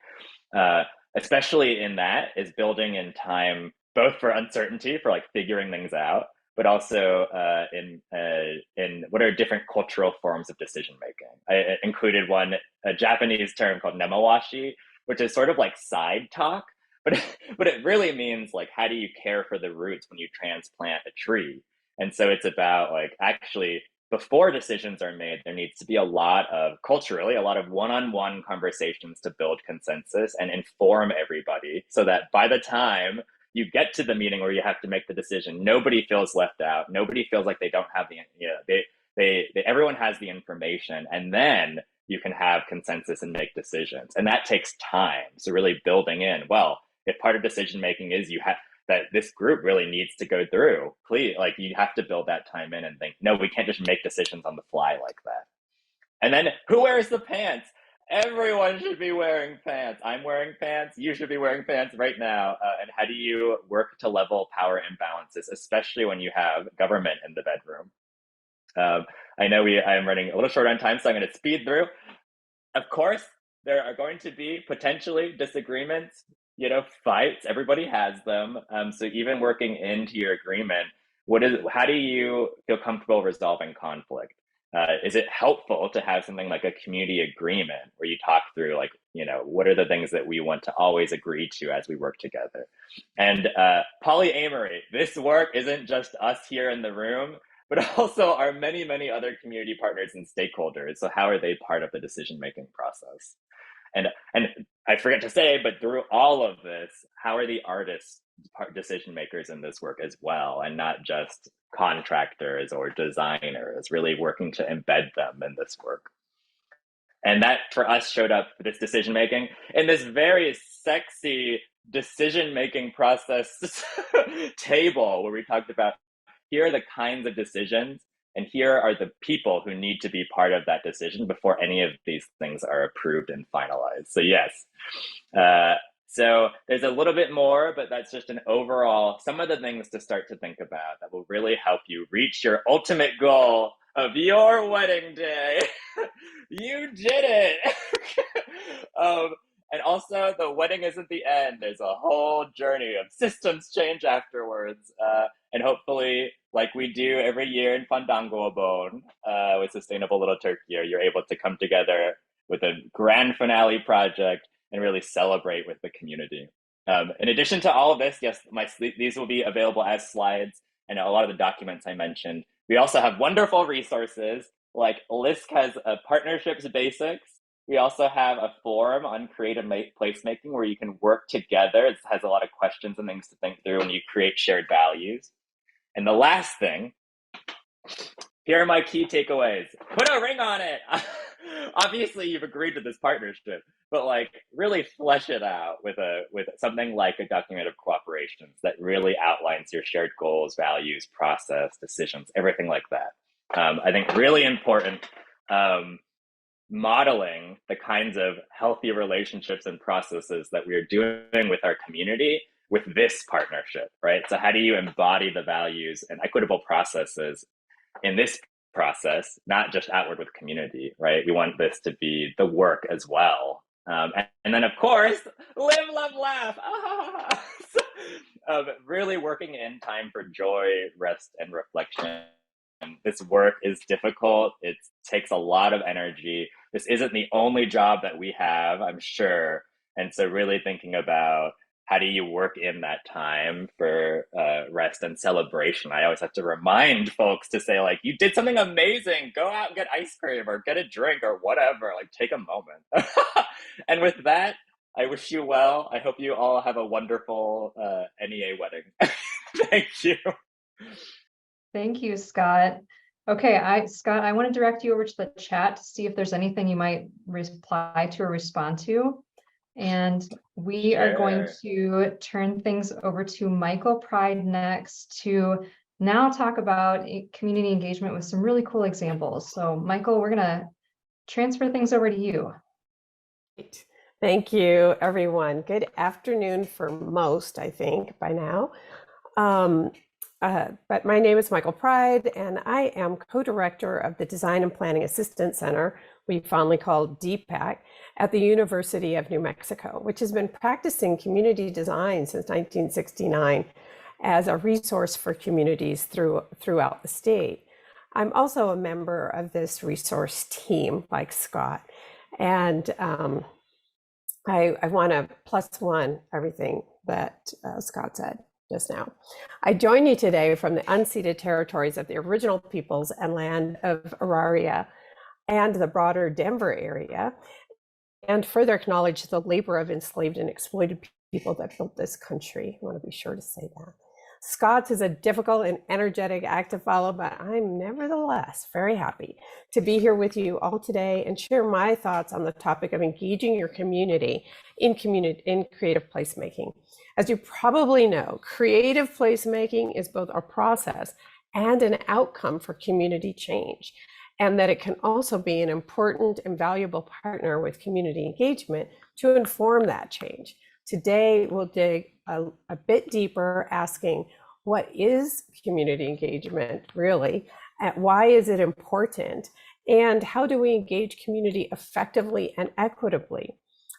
especially in that, is building in time, both for uncertainty, for like figuring things out, but also in what are different cultural forms of decision making. I included a Japanese term called nemawashi, which is sort of like side talk, but it really means like, how do you care for the roots when you transplant a tree? And so it's about like, actually, before decisions are made, there needs to be culturally, a lot of one-on-one conversations to build consensus and inform everybody, so that by the time you get to the meeting where you have to make the decision, nobody feels left out. Nobody feels like they don't have everyone has the information, and then you can have consensus and make decisions. And that takes time. So really building in, well, if part of decision making is that this group really needs to go through, please, like, you have to build that time in and think, no, we can't just make decisions on the fly like that. And then who wears the pants? Everyone should be wearing pants. I'm wearing pants. You should be wearing pants right now. And how do you work to level power imbalances, especially when you have government in the bedroom? I know I'm running a little short on time, so I'm going to speed through. Of course, there are going to be potentially disagreements, fights. Everybody has them. So even working into your agreement, how do you feel comfortable resolving conflict? Is it helpful to have something like a community agreement where you talk through, like, what are the things that we want to always agree to as we work together? And polyamory, this work isn't just us here in the room, but also our many, many other community partners and stakeholders. So how are they part of the decision-making process? And I forget to say, but through all of this, how are the artists decision makers in this work as well, and not just contractors or designers, really working to embed them in this work? And that for us showed up, this decision making, in this very sexy decision making process table where we talked about, here are the kinds of decisions, and here are the people who need to be part of that decision before any of these things are approved and finalized. So yes, so there's a little bit more, but that's just an overall, some of the things to start to think about that will really help you reach your ultimate goal of your wedding day. You did it. And also, the wedding isn't the end. There's a whole journey of systems change afterwards. And hopefully, like we do every year in Fandango Abon, with Sustainable Little Turkey, you're able to come together with a grand finale project and really celebrate with the community. In addition to all of this, yes, these will be available as slides, and a lot of the documents I mentioned. We also have wonderful resources, like LISC has a partnerships basics. We also have a forum on creative placemaking where you can work together. It has a lot of questions and things to think through when you create shared values. And the last thing, here are my key takeaways. Put a ring on it. Obviously, you've agreed to this partnership, but like really flesh it out with something like a document of cooperations that really outlines your shared goals, values, process, decisions, everything like that. I think really important. Modeling the kinds of healthy relationships and processes that we're doing with our community with this partnership, right? So how do you embody the values and equitable processes in this process, not just outward with community, right? We want this to be the work as well. And then, of course, live, love, laugh. Really working in time for joy, rest, and reflection. This work is difficult. It takes a lot of energy. This isn't the only job that we have, I'm sure. And so really thinking about, how do you work in that time for rest and celebration? I always have to remind folks to say, like, you did something amazing. Go out and get ice cream or get a drink or whatever. Like, take a moment. And with that, I wish you well. I hope you all have a wonderful NEA wedding. Thank you. Thank you, Scott. Okay, Scott, I want to direct you over to the chat to see if there's anything you might reply to or respond to. And we are going to turn things over to Michaele Pride next to now talk about community engagement with some really cool examples. So Michaele, we're going to transfer things over to you. Thank you, everyone. Good afternoon for most, I think, by now. But my name is Michaele Pride, and I am co-director of the Design and Planning Assistance Center, we fondly call DPAC, at the University of New Mexico, which has been practicing community design since 1969 as a resource for communities throughout the state. I'm also a member of this resource team, like Scott, and I want to +1 everything that Scott said just now. I join you today from the unceded territories of the original peoples and land of Auraria and the broader Denver area, and further acknowledge the labor of enslaved and exploited people that built this country. I want to be sure to say that. Scott's is a difficult and energetic act to follow, but I'm nevertheless very happy to be here with you all today and share my thoughts on the topic of engaging your community in creative placemaking. As you probably know, creative placemaking is both a process and an outcome for community change, and that it can also be an important and valuable partner with community engagement to inform that change. Today, we'll dig a bit deeper, asking what is community engagement really, why is it important, and how do we engage community effectively and equitably?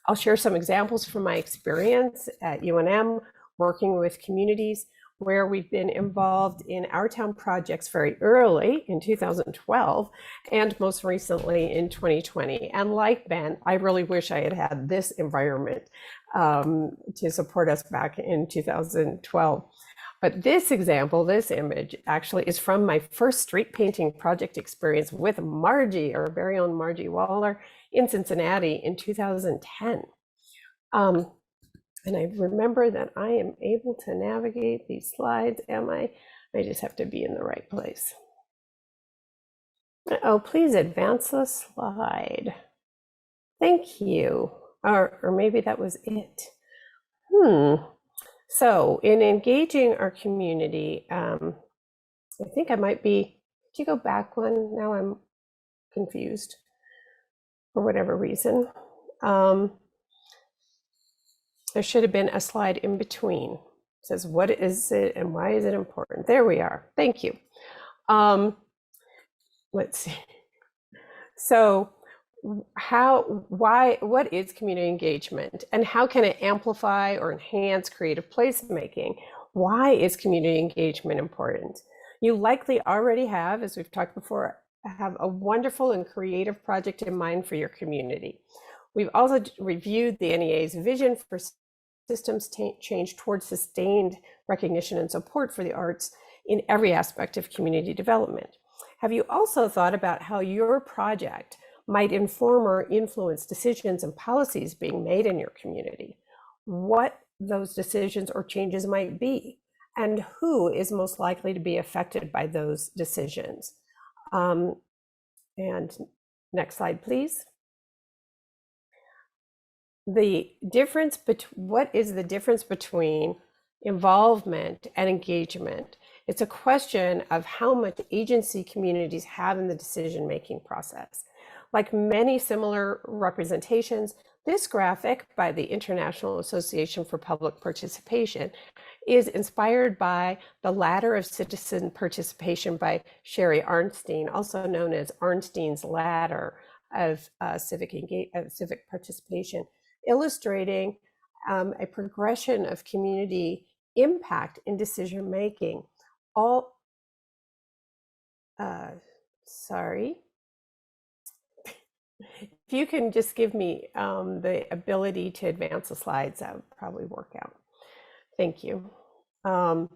I'll share some examples from my experience at UNM, working with communities where we've been involved in Our Town projects very early in 2012 and most recently in 2020. And like Ben, I really wish I had had this environment to support us back in 2012. But this example, this image actually is from my first street painting project experience with Margy, our very own Margy Waller, in Cincinnati in 2010. And I remember that I am able to navigate these slides. Am I? I just have to be in the right place. Oh, please advance the slide. Thank you. Or maybe that was it. So in engaging our community, I think I might be, did you go back one? Now I'm confused for whatever reason. There should have been a slide in between. It says, what is it and why is it important? There we are. Thank you. Let's see. So what is community engagement and how can it amplify or enhance creative placemaking? Why is community engagement important? You likely already have, as we've talked before, have a wonderful and creative project in mind for your community. We've also reviewed the NEA's vision for systems change towards sustained recognition and support for the arts in every aspect of community development. Have you also thought about how your project might inform or influence decisions and policies being made in your community? What those decisions or changes might be, and who is most likely to be affected by those decisions? And next slide, please. What is the difference between involvement and engagement? It's a question of how much agency communities have in the decision-making process. Like many similar representations, this graphic by the International Association for Public Participation is inspired by the Ladder of Citizen Participation by Sherry Arnstein, also known as Arnstein's Ladder of civic participation, illustrating a progression of community impact in decision making. Sorry. If you can just give me the ability to advance the slides, that would probably work out. Thank you. All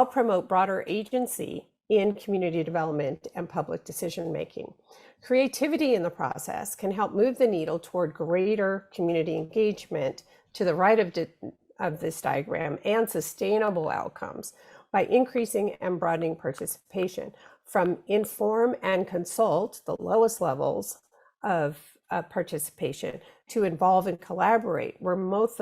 promote broader agency in community development and public decision making. Creativity in the process can help move the needle toward greater community engagement to the right of this diagram and sustainable outcomes by increasing and broadening participation from inform and consult, the lowest levels of participation, to involve and collaborate, where most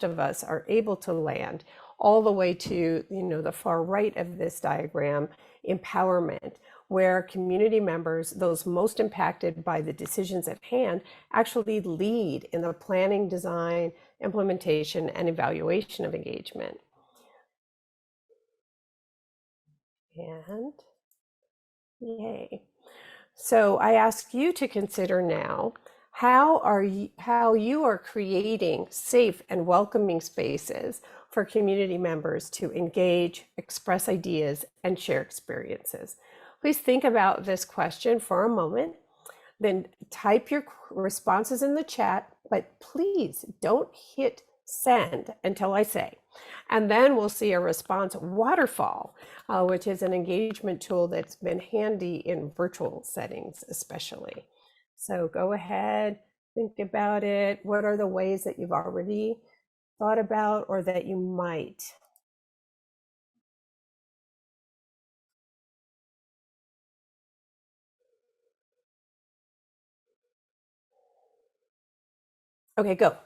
of us are able to land, all the way to the far right of this diagram, empowerment, where community members, those most impacted by the decisions at hand, actually lead in the planning, design, implementation, and evaluation of engagement. And yay. So I ask you to consider now how you are creating safe and welcoming spaces for community members to engage, express ideas, and share experiences. Please think about this question for a moment, then type your responses in the chat, but please don't hit send until I say. And then we'll see a response waterfall, which is an engagement tool that's been handy in virtual settings, especially. So go ahead, think about it. What are the ways that you've already thought about or that you might? Okay, go.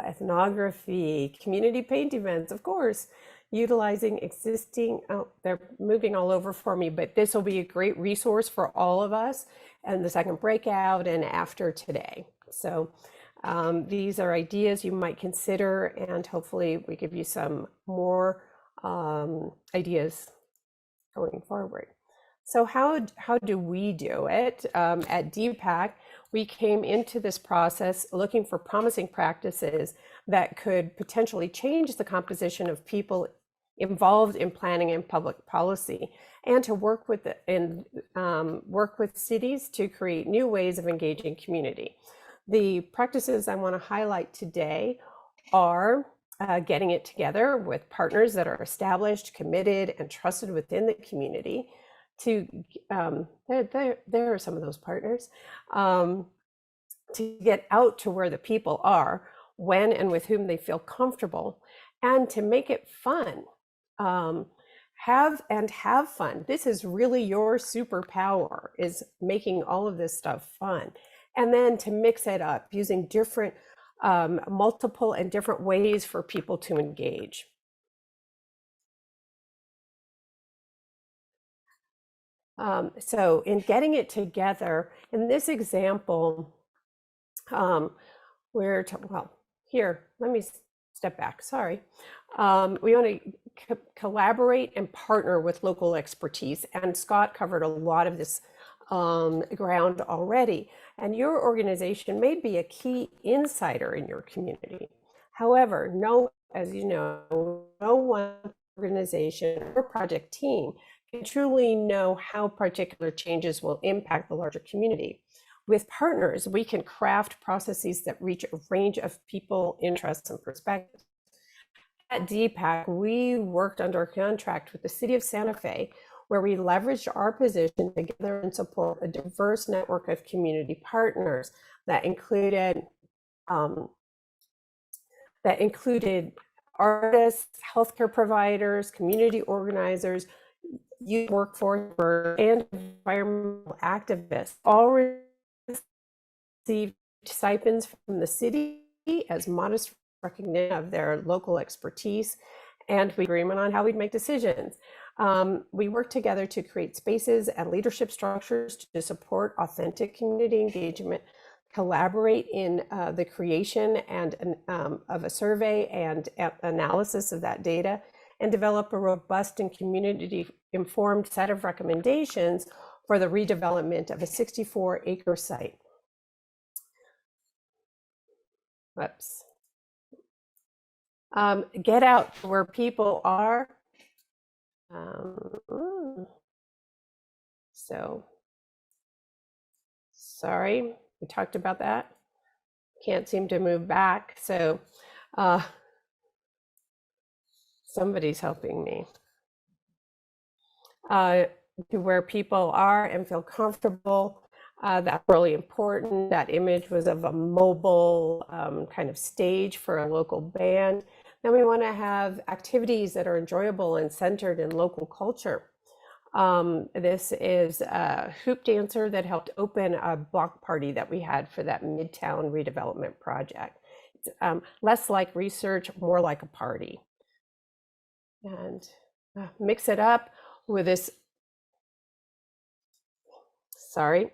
Ethnography, community paint events, of course, utilizing existing, oh, they're moving all over for me, but this will be a great resource for all of us and the second breakout and after today. So these are ideas you might consider, and hopefully we give you some more ideas going forward. So how do we do it? At DPAC, we came into this process looking for promising practices that could potentially change the composition of people involved in planning and public policy, and to work with cities to create new ways of engaging community. The practices I want to highlight today are getting it together with partners that are established, committed, and trusted within the community. There are some of those partners, to get out to where the people are, when and with whom they feel comfortable, and to make it fun. Have fun. This is really your superpower, is making all of this stuff fun. And then to mix it up using different, multiple and different ways for people to engage. So in getting it together, in this example, well, here, let me step back, sorry. We want to collaborate and partner with local expertise, and Scott covered a lot of this ground already. And your organization may be a key insider in your community. However, as you know, no one organization or project team can truly know how particular changes will impact the larger community. With partners, we can craft processes that reach a range of people, interests, and perspectives. At DPAC, we worked under a contract with the City of Santa Fe, where we leveraged our position together and support a diverse network of community partners that included artists, healthcare providers, community organizers, youth workforce, and environmental activists. All received stipends from the city as modest recognition of their local expertise, and we agreement on how we'd make decisions. We work together to create spaces and leadership structures to support authentic community engagement, collaborate in the creation and of a survey and analysis of that data, and develop a robust and community-informed set of recommendations for the redevelopment of a 64-acre site. Whoops. Get out to where people are. So, sorry, we talked about that. Can't seem to move back, so somebody's helping me. To where people are and feel comfortable. That's really important. That image was of a mobile kind of stage for a local band. Then we want to have activities that are enjoyable and centered in local culture. This is a hoop dancer that helped open a block party that we had for that Midtown redevelopment project. It's, less like research, more like a party. And mix it up with this. Sorry,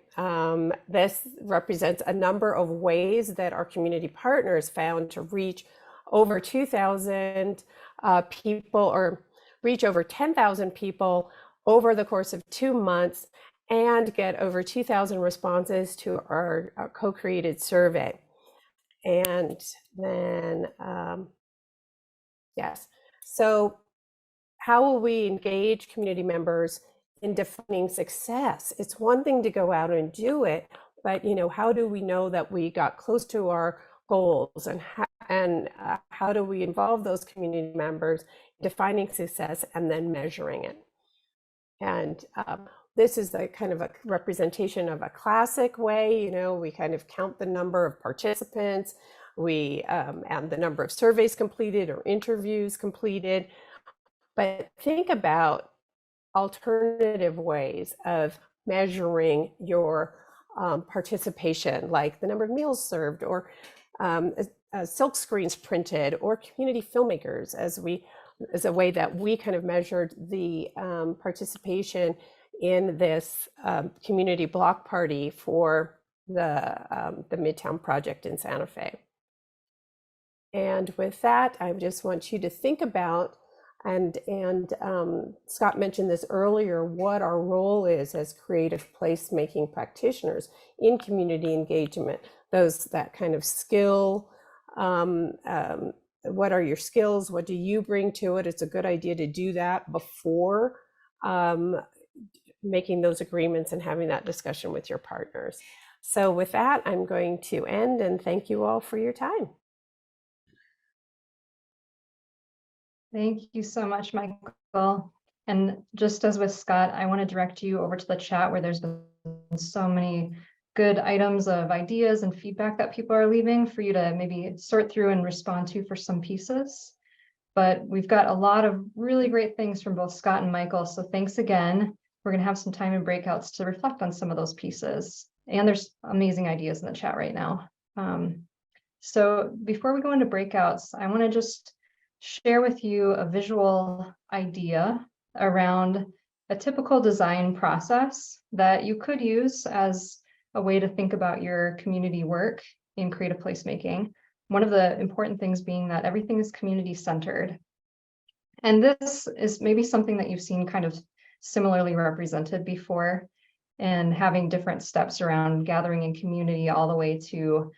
this represents a number of ways that our community partners found to reach over 2,000 people, or reach over 10,000 people over the course of 2 months, and get over 2,000 responses to our co-created survey. And then, yes, so how will we engage community members in defining success? It's one thing to go out and do it, but how do we know that we got close to our goals, and how do we involve those community members in defining success and then measuring it? And this is a kind of a representation of a classic way. We kind of count the number of participants, we and the number of surveys completed or interviews completed. But think about alternative ways of measuring your participation, like the number of meals served, or silk screens printed, or community filmmakers, as a way that we kind of measured the participation in this community block party for the Midtown project in Santa Fe. And with that, I just want you to think about, and Scott mentioned this earlier, what our role is as creative placemaking practitioners in community engagement. That kind of skill, what are your skills? What do you bring to it? It's a good idea to do that before making those agreements and having that discussion with your partners. So with that, I'm going to end and thank you all for your time. Thank you so much, Michael. And just as with Scott, I want to direct you over to the chat where there's been so many good items of ideas and feedback that people are leaving for you to maybe sort through and respond to for some pieces. But we've got a lot of really great things from both Scott and Michael. So thanks again. We're going to have some time in breakouts to reflect on some of those pieces. And there's amazing ideas in the chat right now. So before we go into breakouts, I want to just share with you a visual idea around a typical design process that you could use as a way to think about your community work in creative placemaking. One of the important things being that everything is community centered. And this is maybe something that you've seen kind of similarly represented before, and having different steps around gathering in community all the way to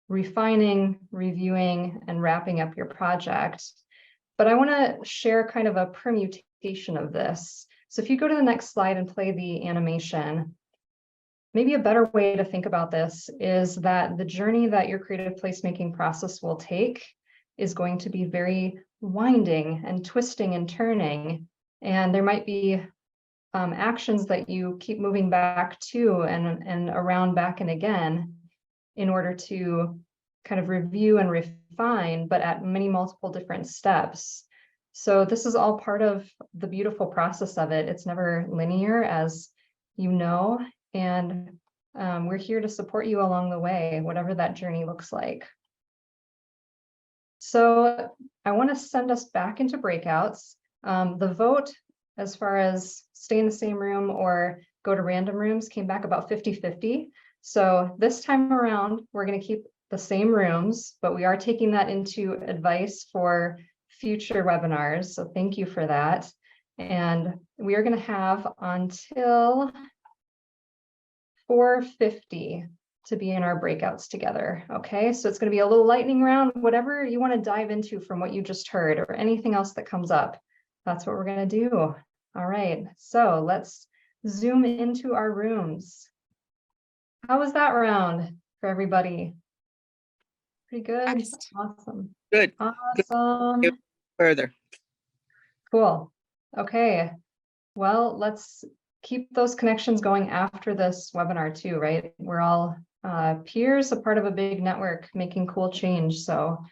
refining, reviewing, and wrapping up your project. But I want to share kind of a permutation of this. So if you go to the next slide and play the animation, maybe a better way to think about this is that the journey that your creative placemaking process will take is going to be very winding and twisting and turning. And there might be actions that you keep moving back to and around back and again in order to kind of review and refine, but at many multiple different steps. So this is all part of the beautiful process of it. It's never linear, as you know, and we're here to support you along the way, whatever that journey looks like. So I want to send us back into breakouts. The vote, as far as stay in the same room or go to random rooms, came back about 50-50. So this time around, we're going to keep the same rooms, but we are taking that into advice for future webinars. So thank you for that. And we are going to have until 4:50 to be in our breakouts together. Okay, so it's going to be a little lightning round, whatever you want to dive into from what you just heard or anything else that comes up. That's what we're going to do. All right, so let's zoom into our rooms. How was that round for everybody? Pretty good. Excellent. Awesome. Good. Awesome. Good. Further. Cool. Okay. Well, let's keep those connections going after this webinar too, right? We're all peers, a part of a big network making cool change. So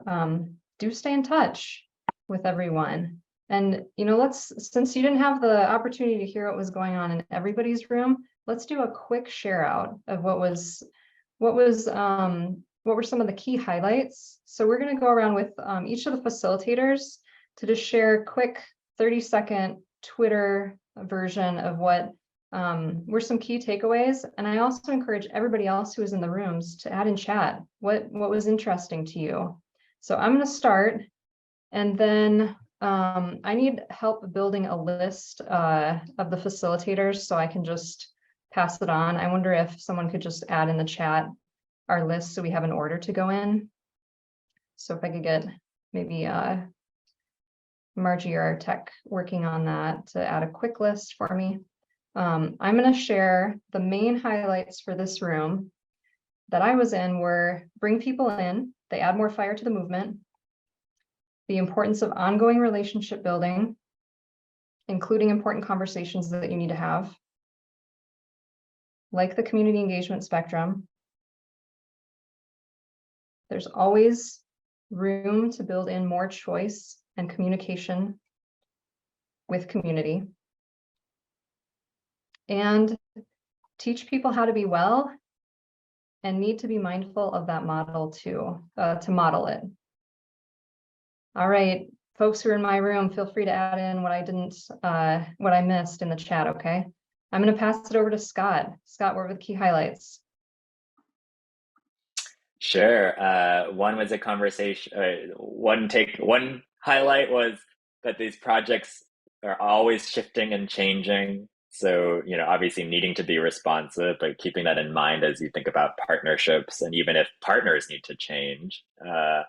do stay in touch with everyone. And, you know, since you didn't have the opportunity to hear what was going on in everybody's room, let's do a quick share out of what were some of the key highlights. So we're going to go around with each of the facilitators to just share a quick 30-second Twitter version of what were some key takeaways. And I also encourage everybody else who is in the rooms to add in chat what was interesting to you. So I'm going to start, and then I need help building a list of the facilitators so I can just pass it on. I wonder if someone could just add in the chat our list so we have an order to go in. So if I could get maybe Margy or our tech working on that to add a quick list for me. I'm going to share the main highlights for this room that I was in were bring people in, they add more fire to the movement, the importance of ongoing relationship building, including important conversations that you need to have, like the community engagement spectrum. There's always room to build in more choice and communication with community. And teach people how to be well and need to be mindful of that model too, to model it. All right, folks who are in my room, feel free to add in what I missed in the chat, okay? I'm gonna pass it over to Scott. Scott, what were the key highlights? Sure. One was a conversation. One highlight was that these projects are always shifting and changing. So, obviously needing to be responsive, but keeping that in mind as you think about partnerships, and even if partners need to change, that,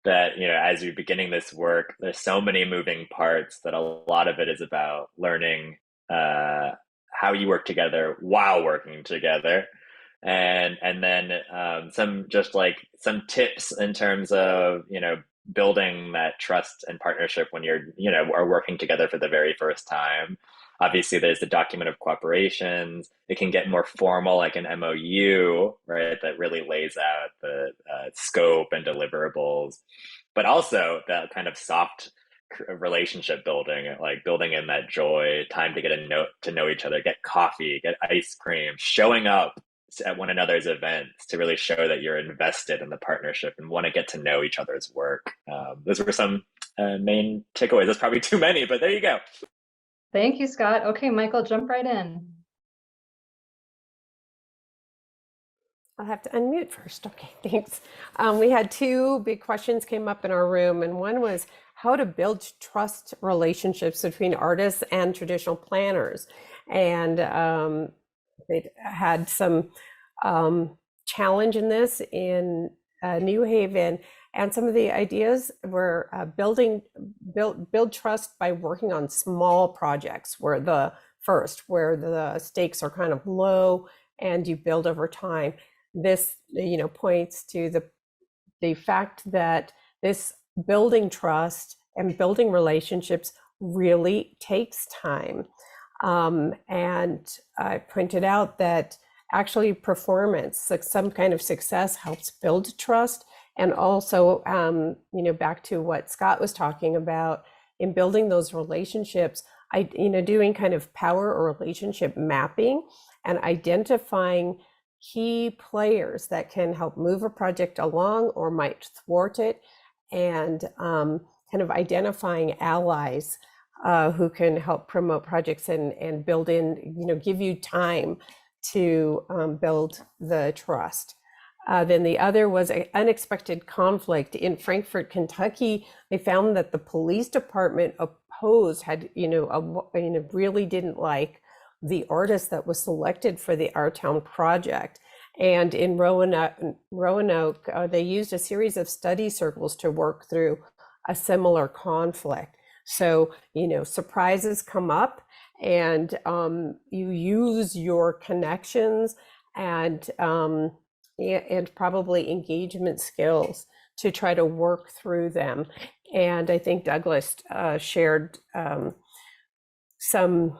as you're beginning this work, there's so many moving parts that a lot of it is about learning how you work together while working together. And then some tips in terms of, building that trust and partnership when you're, are working together for the very first time. Obviously, there's the document of cooperations. It can get more formal, like an MOU, right? That really lays out the scope and deliverables, but also that kind of soft relationship building, like building in that joy, time to get to know each other, get coffee, get ice cream, showing up at one another's events to really show that you're invested in the partnership and want to get to know each other's work. Those were some main takeaways. There's probably too many, but there you go. Thank you, Scott. Okay, Michael, jump right in. I'll have to unmute first. Okay, thanks. We had two big questions came up in our room, and one was how to build trust relationships between artists and traditional planners. And they had some challenge in this in New Haven. And some of the ideas were build trust by working on small projects where the stakes are kind of low and you build over time. This, points to the fact that this building trust and building relationships really takes time. And I pointed out that actually performance, some kind of success, helps build trust. And also, back to what Scott was talking about in building those relationships, doing kind of power or relationship mapping and identifying key players that can help move a project along or might thwart it, and kind of identifying allies who can help promote projects and build in, give you time to build the trust. Then the other was an unexpected conflict in Frankfort, Kentucky. They found that the police department really didn't like the artist that was selected for the Our Town project. And in Roanoke, they used a series of study circles to work through a similar conflict. So, surprises come up, and you use your connections and probably engagement skills to try to work through them. And I think Douglas shared some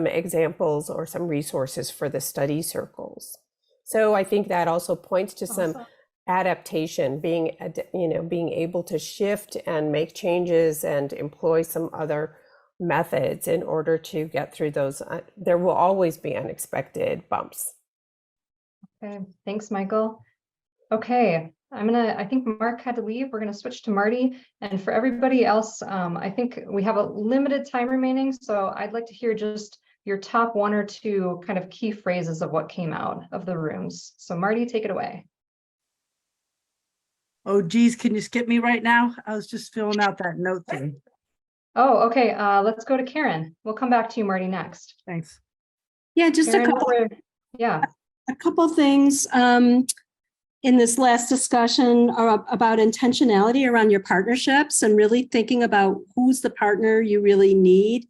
examples or some resources for the study circles. So I think that also points to some adaptation, being able to shift and make changes and employ some other methods in order to get through those. There will always be unexpected bumps. Okay, thanks, Michael. Okay, I think Mark had to leave. We're gonna switch to Marty. And for everybody else, I think we have a limited time remaining. So I'd like to hear just your top 1 or 2 kind of key phrases of what came out of the rooms. So Marty, take it away. Oh, geez, can you skip me right now? I was just filling out that note thing. Oh, okay. Let's go to Karen. We'll come back to you, Marty, next. Thanks. Yeah, just Karen, a couple things in this last discussion are about intentionality around your partnerships and really thinking about who's the partner you really need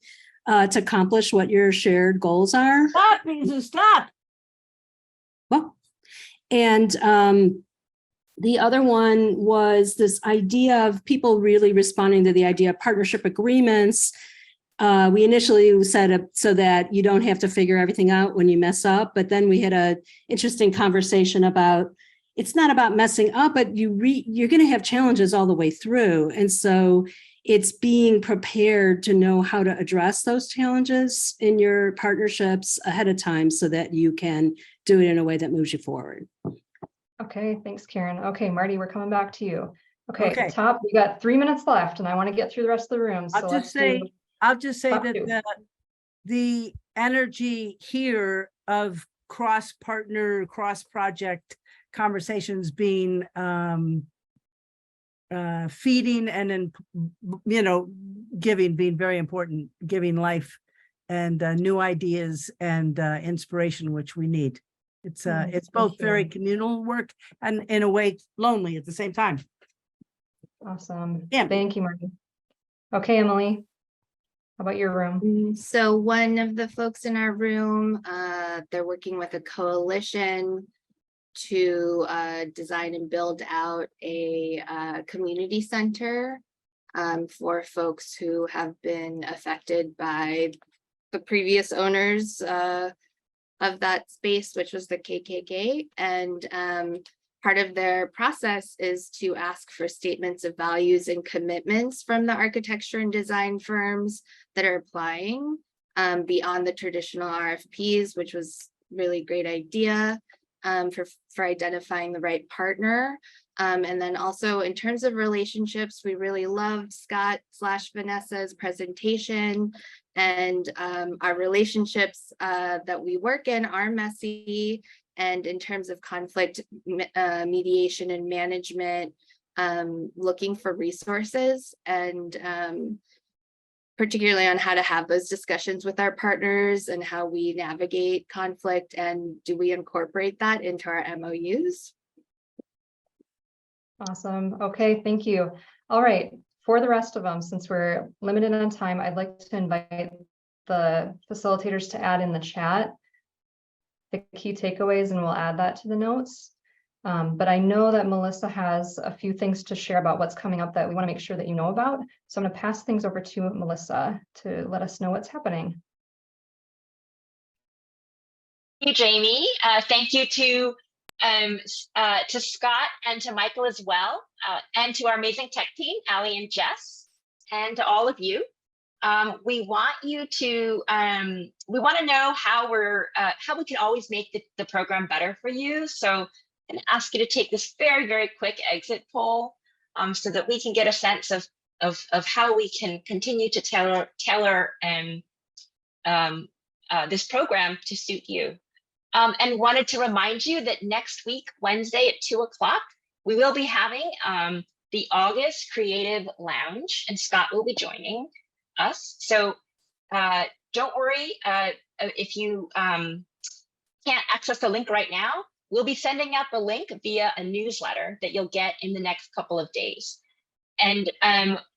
to accomplish what your shared goals are. Stop, Lisa, stop. Well, and the other one was this idea of people really responding to the idea of partnership agreements. We initially set up so that you don't have to figure everything out when you mess up, but then we had an interesting conversation about it's not about messing up, but you're going to have challenges all the way through. And so it's being prepared to know how to address those challenges in your partnerships ahead of time so that you can do it in a way that moves you forward. Okay, thanks, Karen. Okay, Marty, we're coming back to you. Okay. Okay. We got 3 minutes left and I want to get through the rest of the room. So I'll just say top that 2. the energy here of cross-partner, cross-project conversations being feeding and then, giving, being very important, giving life and new ideas and inspiration, which we need. It's both very communal work and in a way lonely at the same time. Awesome. Yeah. Thank you, Marty. Okay, Emily, how about your room? So one of the folks in our room, they're working with a coalition to design and build out a community center for folks who have been affected by the previous owners of that space, which was the KKK. And part of their process is to ask for statements of values and commitments from the architecture and design firms that are applying beyond the traditional RFPs, which was really a great idea for identifying the right partner. And then also in terms of relationships, we really loved Scott/Vanessa's presentation, and our relationships that we work in are messy. And in terms of conflict mediation and management, looking for resources and particularly on how to have those discussions with our partners and how we navigate conflict, and do we incorporate that into our MOUs? Awesome. Okay, thank you. All right, for the rest of them, since we're limited on time, I'd like to invite the facilitators to add in the chat the key takeaways, and we'll add that to the notes. But I know that Melissa has a few things to share about what's coming up that we want to make sure that you know about. So I'm going to pass things over to Melissa to let us know what's happening. Thank you, Jamie. Thank you to Scott and to Michael as well, and to our amazing tech team, Ali and Jess, and to all of you. We want you to we want to know how we can always make the program better for you. So I'm going to ask you to take this very, very quick exit poll so that we can get a sense of how we can continue to tailor this program to suit you. And wanted to remind you that next week, Wednesday at 2 o'clock, we will be having the August Creative Lounge, and Scott will be joining us. So don't worry if you can't access the link right now. We'll be sending out the link via a newsletter that you'll get in the next couple of days. And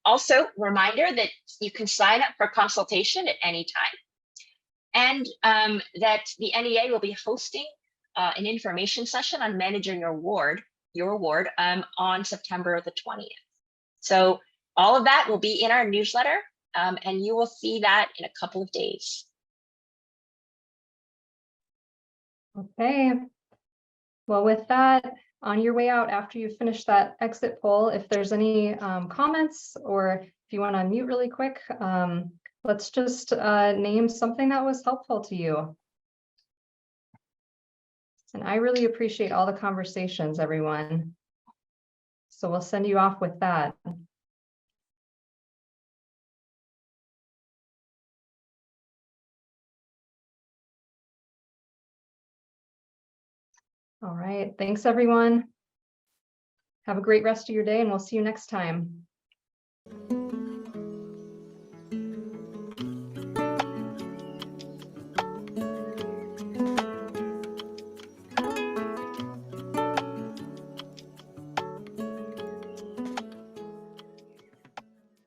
also reminder that you can sign up for consultation at any time. And that the NEA will be hosting an information session on managing your award on September the 20th. So all of that will be in our newsletter, and you will see that in a couple of days. Okay. Well, with that, on your way out, after you finish that exit poll, if there's any comments, or if you want to unmute really quick, let's just name something that was helpful to you. And I really appreciate all the conversations, everyone. So we'll send you off with that. All right, thanks everyone. Have a great rest of your day and we'll see you next time.